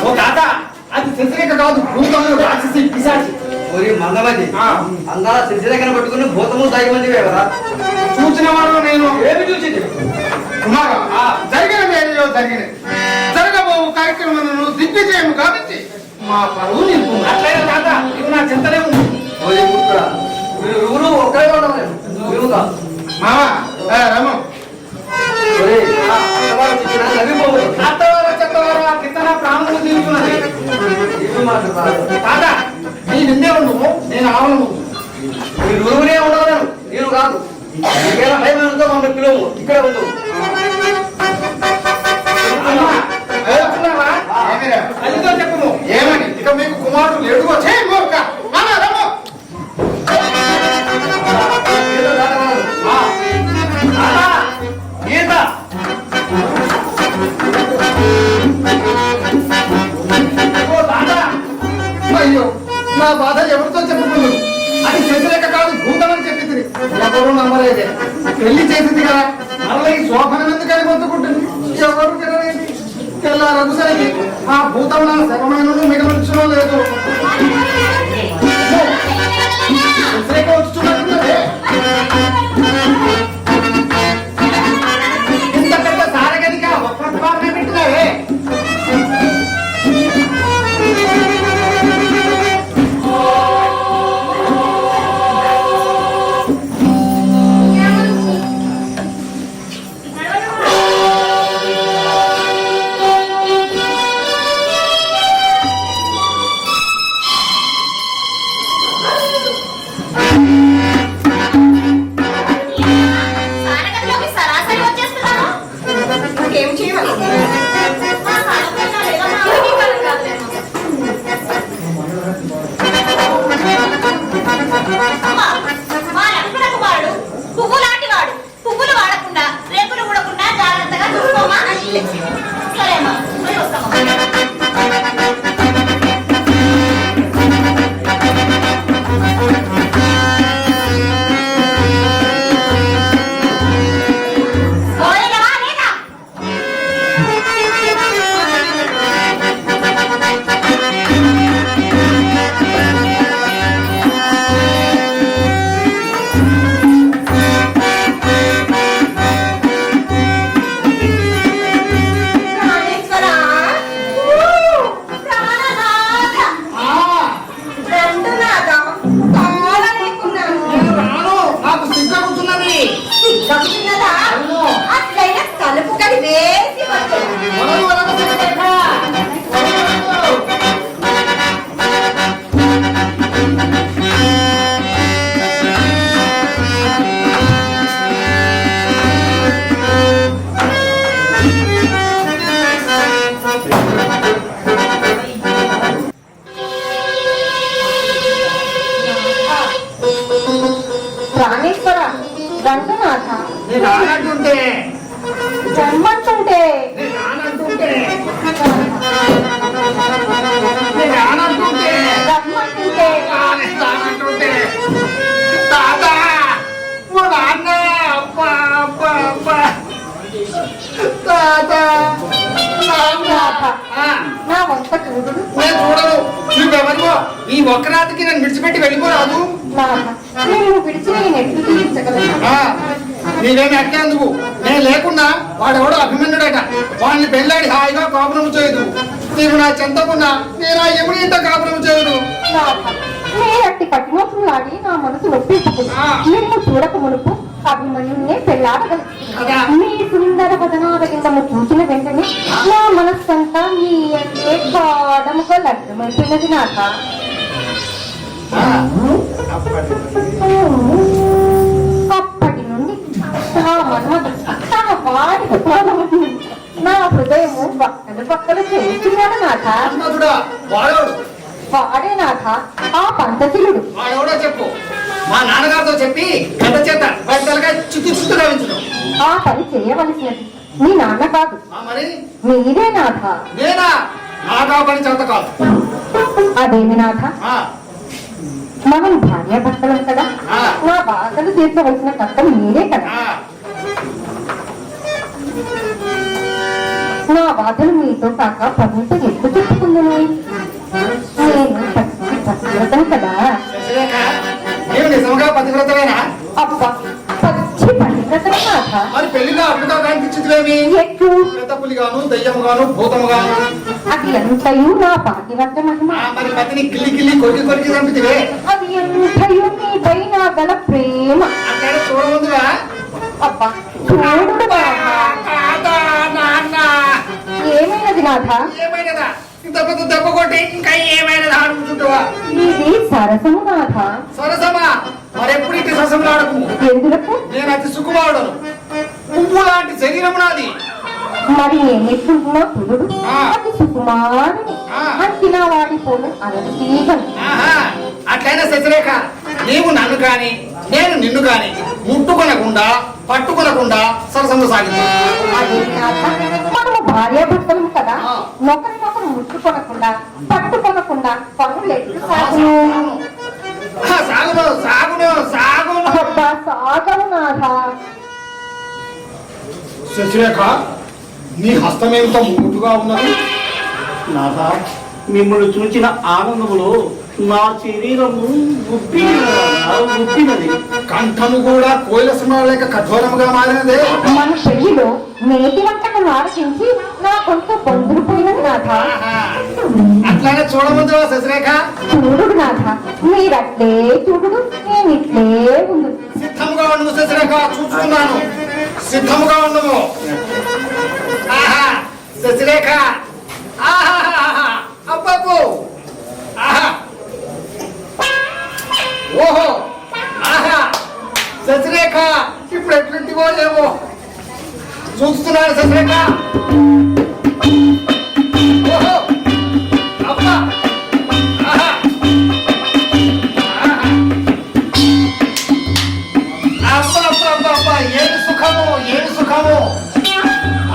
ఓ తాత అది శశిరేఖ కాదు భూతములు రాక్షసి పిశాచి ఓరి మందమతి అందాల శశిరేఖను పట్టుకుని భూతము దాగిమంది కదా చూసిన వారు నేను ఏమి చూసింది కుమారా జరిగినది ఏదో జరిగినది జరగబోవు కార్యక్రమాలను దిగ్విజయం కావించి మా పరువు నిలుపు అట్లయినా తాత ఇవి నా చింతనే ఉంది ఓరి పుత్ర మీరు ఊరు ఒక్కడే ఉండలేదు మీరు కాదు మామా రమ ఒరే అత్తవారు తెచ్చిన నవ్విపోవు అత్తవారు చెత్తవారు ఆ కింద ప్రాణము తీరుతున్నది ఏమి మాట్లాడతారు తాత నీ నిన్నే ఉండు నేను ఆవను మీరు ఊరునే ఉండగలను నేను కాదు మీకేలా భయం ఉందో మమ్మల్ని పిలువు ఇక్కడ ఉండు అదితో చెప్పము ఏమని ఇక మీకు కుమారుడు లేడు వచ్చే మోక రమో గీత అయ్యో నా బాధ ఎవరితో చెప్పుకున్నాను అది శశిరేఖ కాదు భూతమని చెప్పింది ఎవరు నమ్మలేదే పెళ్లి చేసింది కదా మళ్ళీ ఈ శోభనం ఎందుకని పొందుకుంటుంది ఎవరు వినలేదు తెల్లారదు సరికి ఆ భూతం నా శవమైన మిగలించడం లేదు శశిరేఖ వచ్చుతున్నట్టున్నదే ఇంత పెద్ద సారగదిగా ఒక్క ద్వారమే పెట్టినారే సారగదిలోకి సరాసరి వచ్చేస్తున్నాను. ఇంకేం చేయాలి మా కడుపులో లేదో మా అమ్మకి కడుపు కాదులేమో. అమ్మా, మా లక్ష్మణ కుమారుడు పువ్వు లాంటి వాడు. పువ్వులు వాడకుండా రేకులు ఊడకుండా జాగ్రత్తగా చూసుకోమా. సరేమ్మా, పోయి వస్తామమ్మా. పోయేయవా లేదా? ప్రాణేశ్వరా ప్రాణనాథ రంగనాథ కావాలనుకున్నాను రాను నాకు సిద్ధమవుతున్నది సిద్ధమున్నదా అట్లయినా తలుపు కడి వేసి వచ్చాను వలలు వలలు శశిరేఖ ప్రాణేశ్వర రంగనాథ నీ రానంటుంటే జన్మంటుంటే నీ రానంటుంటే నీ రానంటుంటే రమ్మంటుంటే రానంటుంటే తాత మా నాన్న అబ్బా అబ్బా అబ్బా తాత నాన్న నాథ నా వంక చూడు నేను చూడను నువ్వెవరివో ఈ ఒక్క రాత్రికి నన్ను విడిచిపెట్టి వెళ్ళిపోరాదు. నేను విడిచి నేను ఎట్లు తీర్చగలను? నీవేమి అట్లేందుకు? నేను లేకుండా వాడెవడో అభిమన్యుడట, వాడిని పెళ్ళాడి హాయిగా కాపురం చేయదు. నీవు నా చెంతకున్నా నేను ఆ ఎముడి ఇంట కాపురం చేయదు. నేనట్టి పట్టినోట్లు ఆడి నా మనసు నొప్పించుకున్నా. నిన్ను చూడక మునుపు అభిమన్యున్నే పెళ్ళాడగలుగుతున్నా. మీ సుందర వదనారవిందము చూసిన వెంటనే నా మనస్సంతా మీ అంటే గాఢముగా లగ్నమైపోయినది నాక. అప్పటి నుండి నా మన్మధు తన వాడి నా హృదయము బక్కలు చేస్తున్నాడు నాక. వాడే నాక ఆ పంతశీలుడు. వాడెవడో చెప్పు, మా నాన్నగారితో చెప్పి కథ చేత బయటగా చుట్టూ గావించడం. ఆ పని చేయవలసినది మీ నాన్న కాదు, మరి మీరే నాథ. నేనా? నాకా పని చేత కాదు. అదేమి నాథ, మనం భార్యాభర్తలం కదా, నా బాధలు తీర్చవలసిన కర్తలు మీరే కదా. నా బాధలు మీతో కాక ప్రభుత్వ ఎప్పుడు చెప్పుకుందని నేను పతివ్రతను కదా. నేను నిజంగా పతివ్రతమేనా? అబ్బా పచ్చి పతివ్రతమే నాథ. మరి పెళ్లిగా అప్పుడుగా కనిపించిందివేమి? ఎట్లు? పెద్ద పులిగాను, దయ్యముగాను, భూతముగాను. అది ఎంతయు నా పాతివ్రత మహిమ. మరి పతిని కిల్లి కిల్లి కొరికి కొరికి చంపితివే. అది ఎంతయు మీపై నా గల ప్రేమ. అక్కడ చూడముందుగా అబ్బా చూడు ఏమైనది నాథ? ఏమైనదా? ఇంత పెద్ద దెబ్బ కొట్టి ఇంకా ఏమైనదా ఆడుకుంటుంటావా? ఇది సరసము నాథ. సరసమా? మరెప్పుడు ఇంటి సరసములు ఆడకు. ఎందుకు? నేను అతి సుకుమారుడను, పువ్వు లాంటి శరీరం నాది. మరి నేనెట్లుంటున్నా పురుడు అది సుకుమారుని అంతినా వాడిపోను అరసీగను. అట్లయినా శశిరేఖ, నీవు నన్ను కాని నేను నిన్ను కాని ముట్టుకొనకుండా పట్టుకొనకుండా సరసము సాగింది. అదే నాథ, మనము భార్యాభర్తలు కదా, ఒకరినొకరు ముట్టుకొనకుండా పట్టుకొనకుండా పనులు ఎట్లు సాగును? సాగును సాగును సాగును. అబ్బా సాగను నాథ. శశిరేఖ, నీ హస్తమేంత ముట్టుగా ఉన్నది. నాథ, మిమ్మల్ని చూచిన ఆనందములో నా శరీరము ఉబ్బినది. కంఠము కూడా కోయిల సింహాలేక కఠోరముగా మారినదే. మన పెళ్లిలో నేటి వంటకం ఆరగించి నా కొంత బంధులు పోయినది నాథ. అట్లానే చూడముందు శశిరేఖ. చూడు నాథ, మీరట్లే చూడు, నేనిట్లే ఉండు. సిద్ధముగా ఉండవు శశిరేఖ, చూసుకున్నాను. సిద్ధముగా ఉండవు. ఆహా శశిరేఖ, ఆహా అబ్బబ్బో, ఆహా ఓహో, ఆహా శశిరేఖ, ఇప్పుడు ఎట్లుంటివో ఏమో చూస్తున్నాను శశిరేఖ. ఓహో అబ్బా, ఆహా అబ్బా అబ్బా అబ్బా అబ్బా, ఏమి సుఖము ఏమి సుఖము.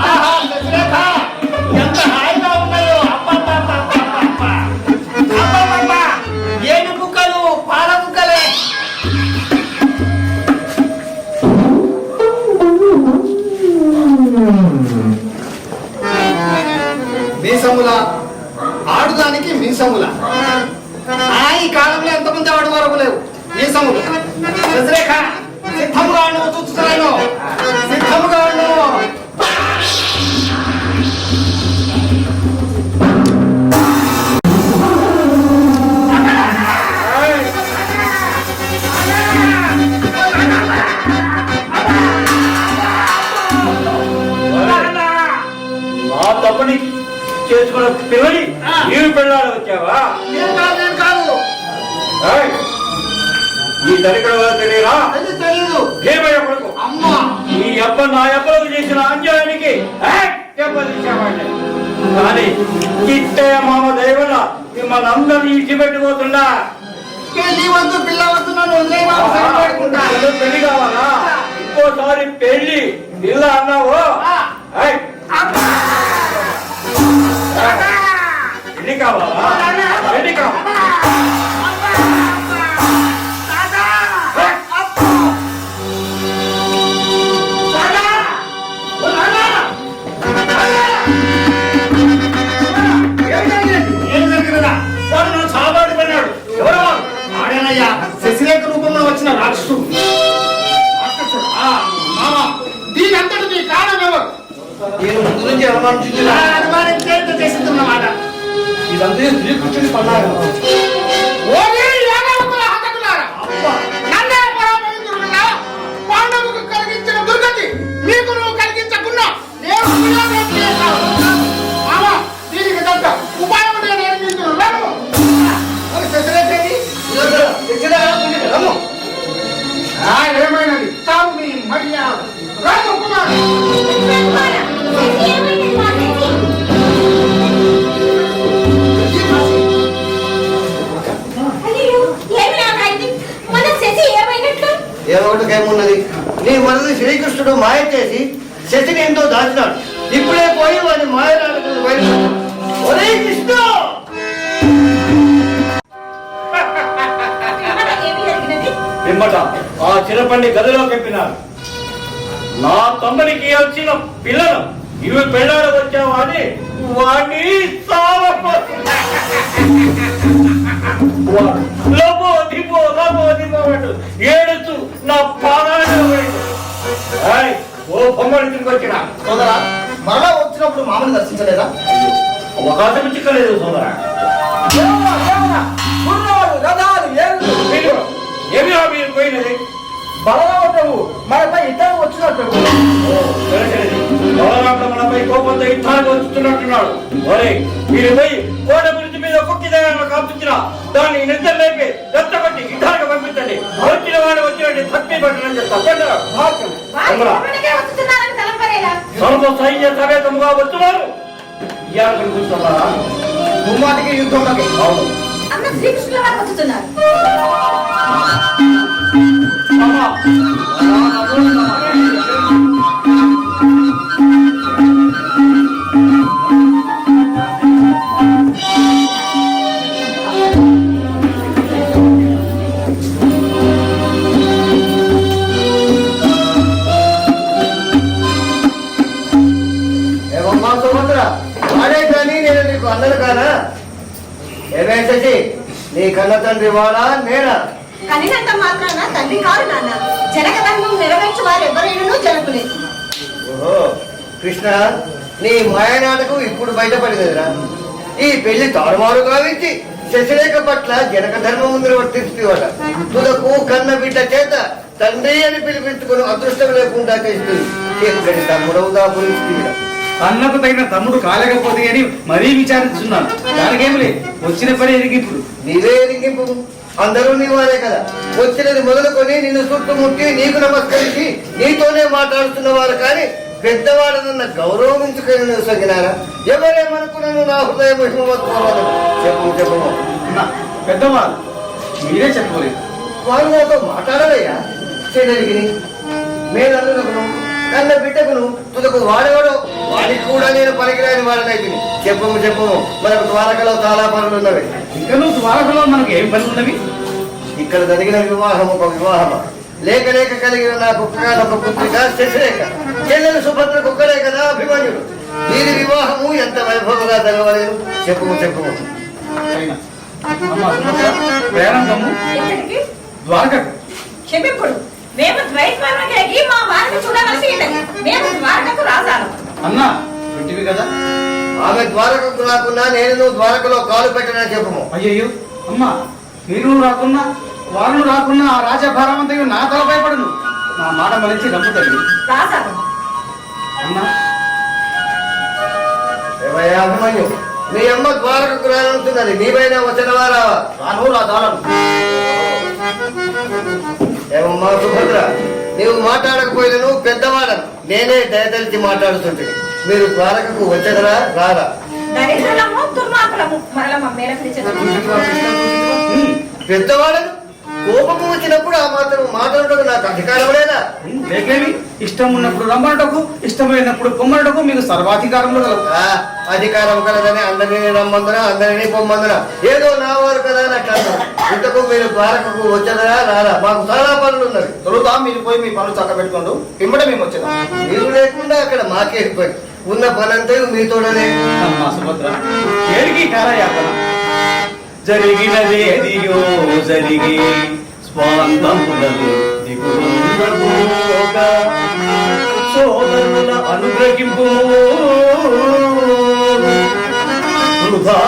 ఆహా శశిరేఖ, ఎంత హాయిగా ఉన్నాయో. అబ్బా ఏడు బుక్కలు పాల బుక్కలే. మీసముల ఆడుదానికి మీసముల. ఈ కాలంలో ఎంతమంది ఆడువారు లేవు మీసములు. శశిరేఖ, సిద్ధముగా నువ్వు చూస్తున్నాను. సిద్ధముగా నువ్వు. నా తప్పని చేసుకున్న పిల్లని నీవు పెళ్ళాడ వచ్చావా? నేను కాదు. ఏయ్, ఈ తరికడ తెలియరా? తెలియదు. ఏమయ్యా కొడుకు, అమ్మా, ఈ అబ్బ నా అబ్బలకు చేసిన అంజనానికి దెబ్బతీసేవాడిని. కానీ చిట్టయ్య మామ దైవన మిమ్మల్ని అందరినీ ఇచ్చిపెట్టుకోతుండా. పెళ్లి వద్దు పిల్ల వద్దు, నన్ను వదిలేయమనుకుంటా. పెళ్లి కావాలా? ఇంకోసారి పెళ్లి పిల్ల అన్నావు. పెళ్లి కావాలా? పెళ్లి కావాలా? ఏం జరిగినదా? వాడు నన్ను శశిరేఖ రూపంలో వచ్చిన రాక్షసుడు. మామ, దీని అంతటి కారణం ఎవరు? నేను ముందు నుంచి అనుమానించుతున్నా. అనుమానించేంత చేసిందన్నమాట. ఇదంతా శ్రీకృష్ణుడి పన్నాగం. ఓరే యాదవుల హతకులారా! నన్నే పరామర్శించకుండా పాండవులకు కలిగించిన దుర్గతి మీకు నువ్వు కలిగించకుండా నేను పునరావృతం చేస్తాను. మామ, దీనికి తగ్గ ఉపాయం నేను నిర్మిస్తున్నాను. మరి శశిరేఖని రమ్ము. ఏమైనది చావు మీ మర్యాద. రాము కుమార్, ఏమొకటికేమున్నది, నీ మనది శ్రీకృష్ణుడు మాయ చేసి శశిని ఎంతో దాచినాడు. ఇప్పుడే పోయి వాడి మాయ నాటకుడు బయట. ఒరే కృష్ణ, పిమ్మట ఆ చిరపండి గదిలో చెప్పినారు. నా తమ్మునికి వచ్చిన పిల్లలు ఇవి పెళ్ళాడ వచ్చావా అని వాడిని ఏడుస్తూ నా పాదాలు ఓ బొమ్మడి తిరిగి వచ్చిన సోదరా, మరలా వచ్చినప్పుడు మామని దర్శించలేదా? అవకాశం చిక్కలేదు సోదరా. ఏమి మీరు పోయినది? బలరామరావు మనపై ఇద్దరు వచ్చినట్టు. బలరాముడు మనపై కోపంతో యుద్ధానికి వస్తున్నట్టున్నాడు. ఒరే, మీరు పోయి కోట గురించి మీద కుక్కిదయాలను కాపుచ్చిన దాన్ని నిద్ర లేపి రెచ్చగొట్టి యుద్ధానికి పంపించండి. వచ్చిన వాడు వచ్చినట్టు తప్పి పట్టణం చెప్తారు. సర్వ సైన్య సమేతముగా వస్తున్నారు. ఇయ్యాలని కూర్చున్నారా? ముమ్మాటికి యుద్ధంలోకి. అవును. అన్న శ్రీకృష్ణుల వారు వస్తున్నారు. ఏమమ్మా సుభద్ర, వాడే కానీ నేను నీకు అన్నను కానా? ఏమే శశి, నీ కన్న తండ్రి వాడా నేనా? కనినంత మాత్రాన తండ్రి కాదు నాన్న. జనక ధర్మం నెరవేర్చు వారు ఎవరైనా జనకులేదు. ఓహో కృష్ణ, నీ మాయ నాటకం ఇప్పుడు బయటపడినదిరా. ఈ పెళ్లి తారుమారు గావించి శశిరేఖ పట్ల జనక ధర్మం ముందు వర్తిస్తుందట. తుదకు కన్న బిడ్డ చేత తండ్రి అని పిలిపించుకుని అదృష్టం లేకుండా చేస్తుంది. ఎక్కడి తమ్ముడవు దాపురిస్తుంది. అన్నకు తగిన తమ్ముడు కాలేకపోతే అని మరీ విచారిస్తున్నాను. దానికేమి లేదు, వచ్చిన పని ఎరిగింపుడు. నీవే ఎరిగింపు, అందరూ నీ వారే కదా. వచ్చినది మొదలుకొని నిన్ను చుట్టుముట్టి నీకు నమస్కరించి నీతోనే మాట్లాడుతున్న వారు కానీ పెద్దవాడనన్న గౌరవించుకొని నువ్వు సగినారా? ఎవరేమనుకున్నాను నా హృదయం హిమవత్వం. చెప్పము పెద్దవాళ్ళు మీరే చెప్పలేదు. వారు నాతో మాట్లాడవయ్యా. చెల్లెలిగిని మేనల్లునకును కన్న బిడ్డకును తుదకు వాడేవాడు వాడికి కూడా నేను పనికిరాని వాడనైతే. చెప్పము మనకు ద్వారకలో చాలా పనులు ఉన్నవి. ఇంకా నువ్వు ద్వారకలో మనకు ఏం పనులు ఉన్నవి? ఇక్కడ జరిగిన వివాహం ఒక వివాహమా? లేక కలిగిన నాకు ఒక పుత్రిక శశిరేఖ. చెల్లెలు సుభద్ర కుక్కడే కదా అభిమన్యుడు. వీరి వివాహము ఎంత వైభవంగా జరగలేదు. చెప్పము అయినా అమ్మా సుభద్ర, ప్రయాణం కమ్ము ద్వారకకు. క్షమింపుడు, మేము ద్వైద్వారకి మా వారిని చూడవలసి ఉన్నది. మేము ద్వారకకు రాజాను. అన్నా వింటివి కదా, ఆమె ద్వారకకు రాకున్నా నేను ద్వారకలో కాలు పెట్టినా చెప్పము. అయ్యయ్యో అమ్మా, మీరు రాకున్నా వారు రాకున్నా ఆ రాజభారం అంతా నా తలపై పడును. నా మాట మలిచి నమ్ముతాడు రాజాను. అన్నా ఏమయ్యా అభిమన్యు, నీ అమ్మ ద్వారకకు రానుతున్నది. నీవైనా వచ్చినవా రావా? రాను రాదాలను. ఏమమ్మా సుభద్ర, నీవు మాట్లాడకపోయినా పెద్దవాడను నేనే దయతలిచి మాట్లాడుతుంటుంది. మీరు ద్వారకకు వచ్చదరా రారా? దరిద్రులము దుర్మార్గులము మరల మమ్మేల పెద్దవాడను కోపము వచ్చినప్పుడు ఆ మాత్రం మాట్లాడటం నాకు అధికారం లేదా? లేకేమి, ఇష్టం ఉన్నప్పుడు రమ్మటకు, ఇష్టమైనప్పుడు పొమ్మటకు మీకు సర్వాధికారంలో కలవు. అధికారం కలదని అందరినీ రమ్మందున అందరినీ పొమ్మందున ఏదో నా వారు కదా అని అట్లా ఇంతకు మీరు ద్వారకకు వచ్చదరా రారా? మాకు చాలా పనులు ఉన్నవి. తొలుత మీరు పోయి మీ పనులు చక్కబెట్టుకోండు, పిమ్మట మేము వచ్చేదాం. మీరు లేకుండా అక్కడ మాకే పని. ఉన్న పనంతా మీతోడనే. అమ్మా సుభద్ర, ఏడికి కాలయాపన జరిగినదేదియో జరిగి స్వాంతములలో దిగుందబోగ సోదరుల అనుగ్రహింపు వృధా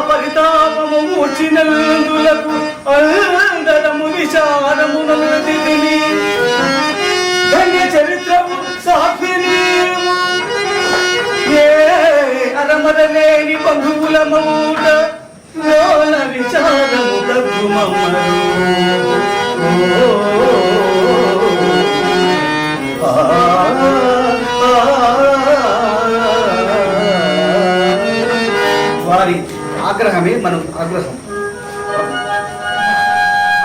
పరితాపము వచ్చినందులకు అందరము విచారమునదిని ధన్య చరిత్రము సాక్షిని ఏ అరమరలేని బంధువుల మౌట లోన విచారము తగ్గుమమ్మరు వారి ఆగ్రహమే మనం ఆగ్రహం.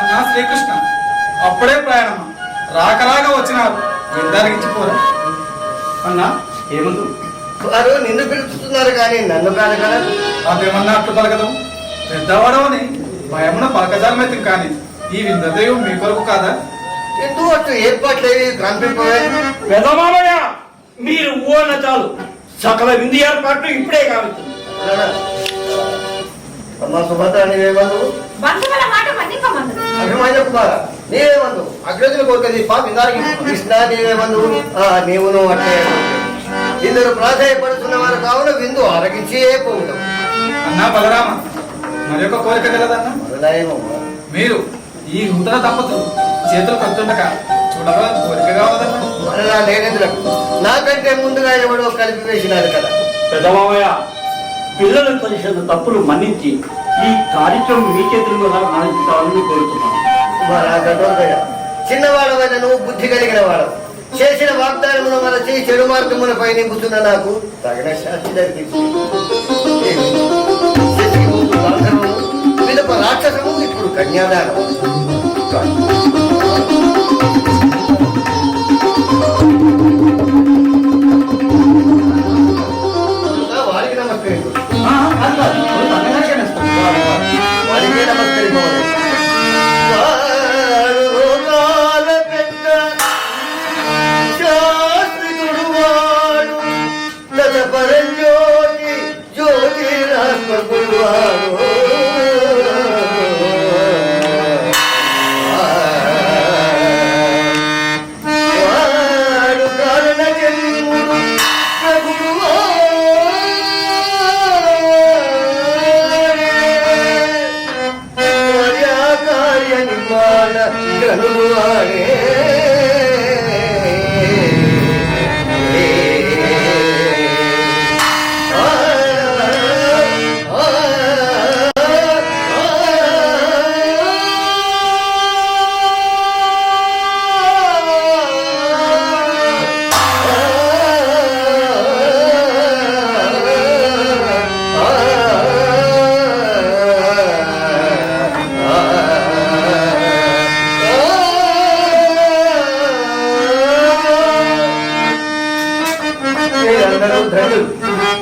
అన్నా శ్రీకృష్ణ అప్పుడే ప్రయాణం రాకరాగా వచ్చినారు, వినడానికి ఇచ్చిపోరా అన్నా. ఏముందు వారు నిన్ను పిలుస్తున్నారు కానీ నన్ను కాదు కదా. అదేమన్నా అట్లు పలకదాం, పెద్దవాడవని భయమున పలకజాలమైతే కానీ ఈ విందదేవం మీ కొరకు కాదా? ఎందుకు అట్లు ఏర్పాట్లేవి కనిపింపవే? పెదమామయ్య మీరు ఊన చాలు, సకల విందు ఏర్పాట్లు ఇప్పుడే కావచ్చు. అమ్మా సుభద్ర నీవేమందు? బంధువుల మాట మన్నికమందు. అభిమాన్య కుమార నీవేమందు? అగ్రజుల కోరిక దీప విందానికి కృష్ణ నీవేమందు? నీవును అట్లే ఇందరు ప్రాధాయపడుతున్న వారు కావున విందు ఆరగించే పోవుతాం. అన్నా బలరామ మరి యొక్క కోరిక కలదన్నా. మొదలయ్యేమమ్మా మీరు ఈ నూతన దంపతులు చేతులు కలుతుండక చూడగా కోరిక కావదన్నా. మరలా లేనందులకు నాకంటే ముందుగా ఎవడో కలిపి వేసినారు కదా. పెదమామయ్య పిల్లలు చేసిన తప్పులు మన్నించి ఈ కార్యక్రమం మీ చేతుల్లో మరణించాలని కోరుతున్నాను. చిన్నవాడవైన నువ్వు బుద్ధి కలిగిన వాడు చేసిన వాగ్దానమును మరచి చెడు మార్గములపై నింపుతున్న నాకు తగిన శాస్తి పిదప రాక్షసము ఇప్పుడు కన్యాదానం. వారికి నమస్కరించు, వారికే నమస్కరించవాలి. పరంజ్యోతి జ్యోతిరాత్మకుడు వాడు కారణ జన్ముడు ప్రభుడు కార్య నిర్మాణ గ్రహుడు వాడే.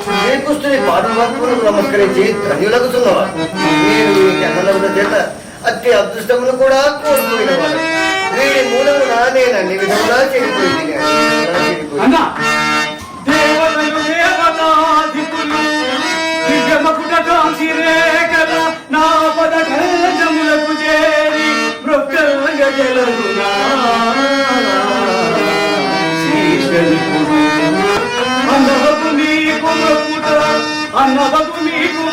శ్రీకృష్ణుని పాదవర్పులకు నమస్కరించి ధన్యులగుతున్నవారు. మీరు ఈ జన్మల చేత అతి అదృష్టమును కూడా కోల్పోయిన వారు. వీడి మూలమున నేను అన్ని విధములా చెడిపోయింది. అన్నవకు నీకు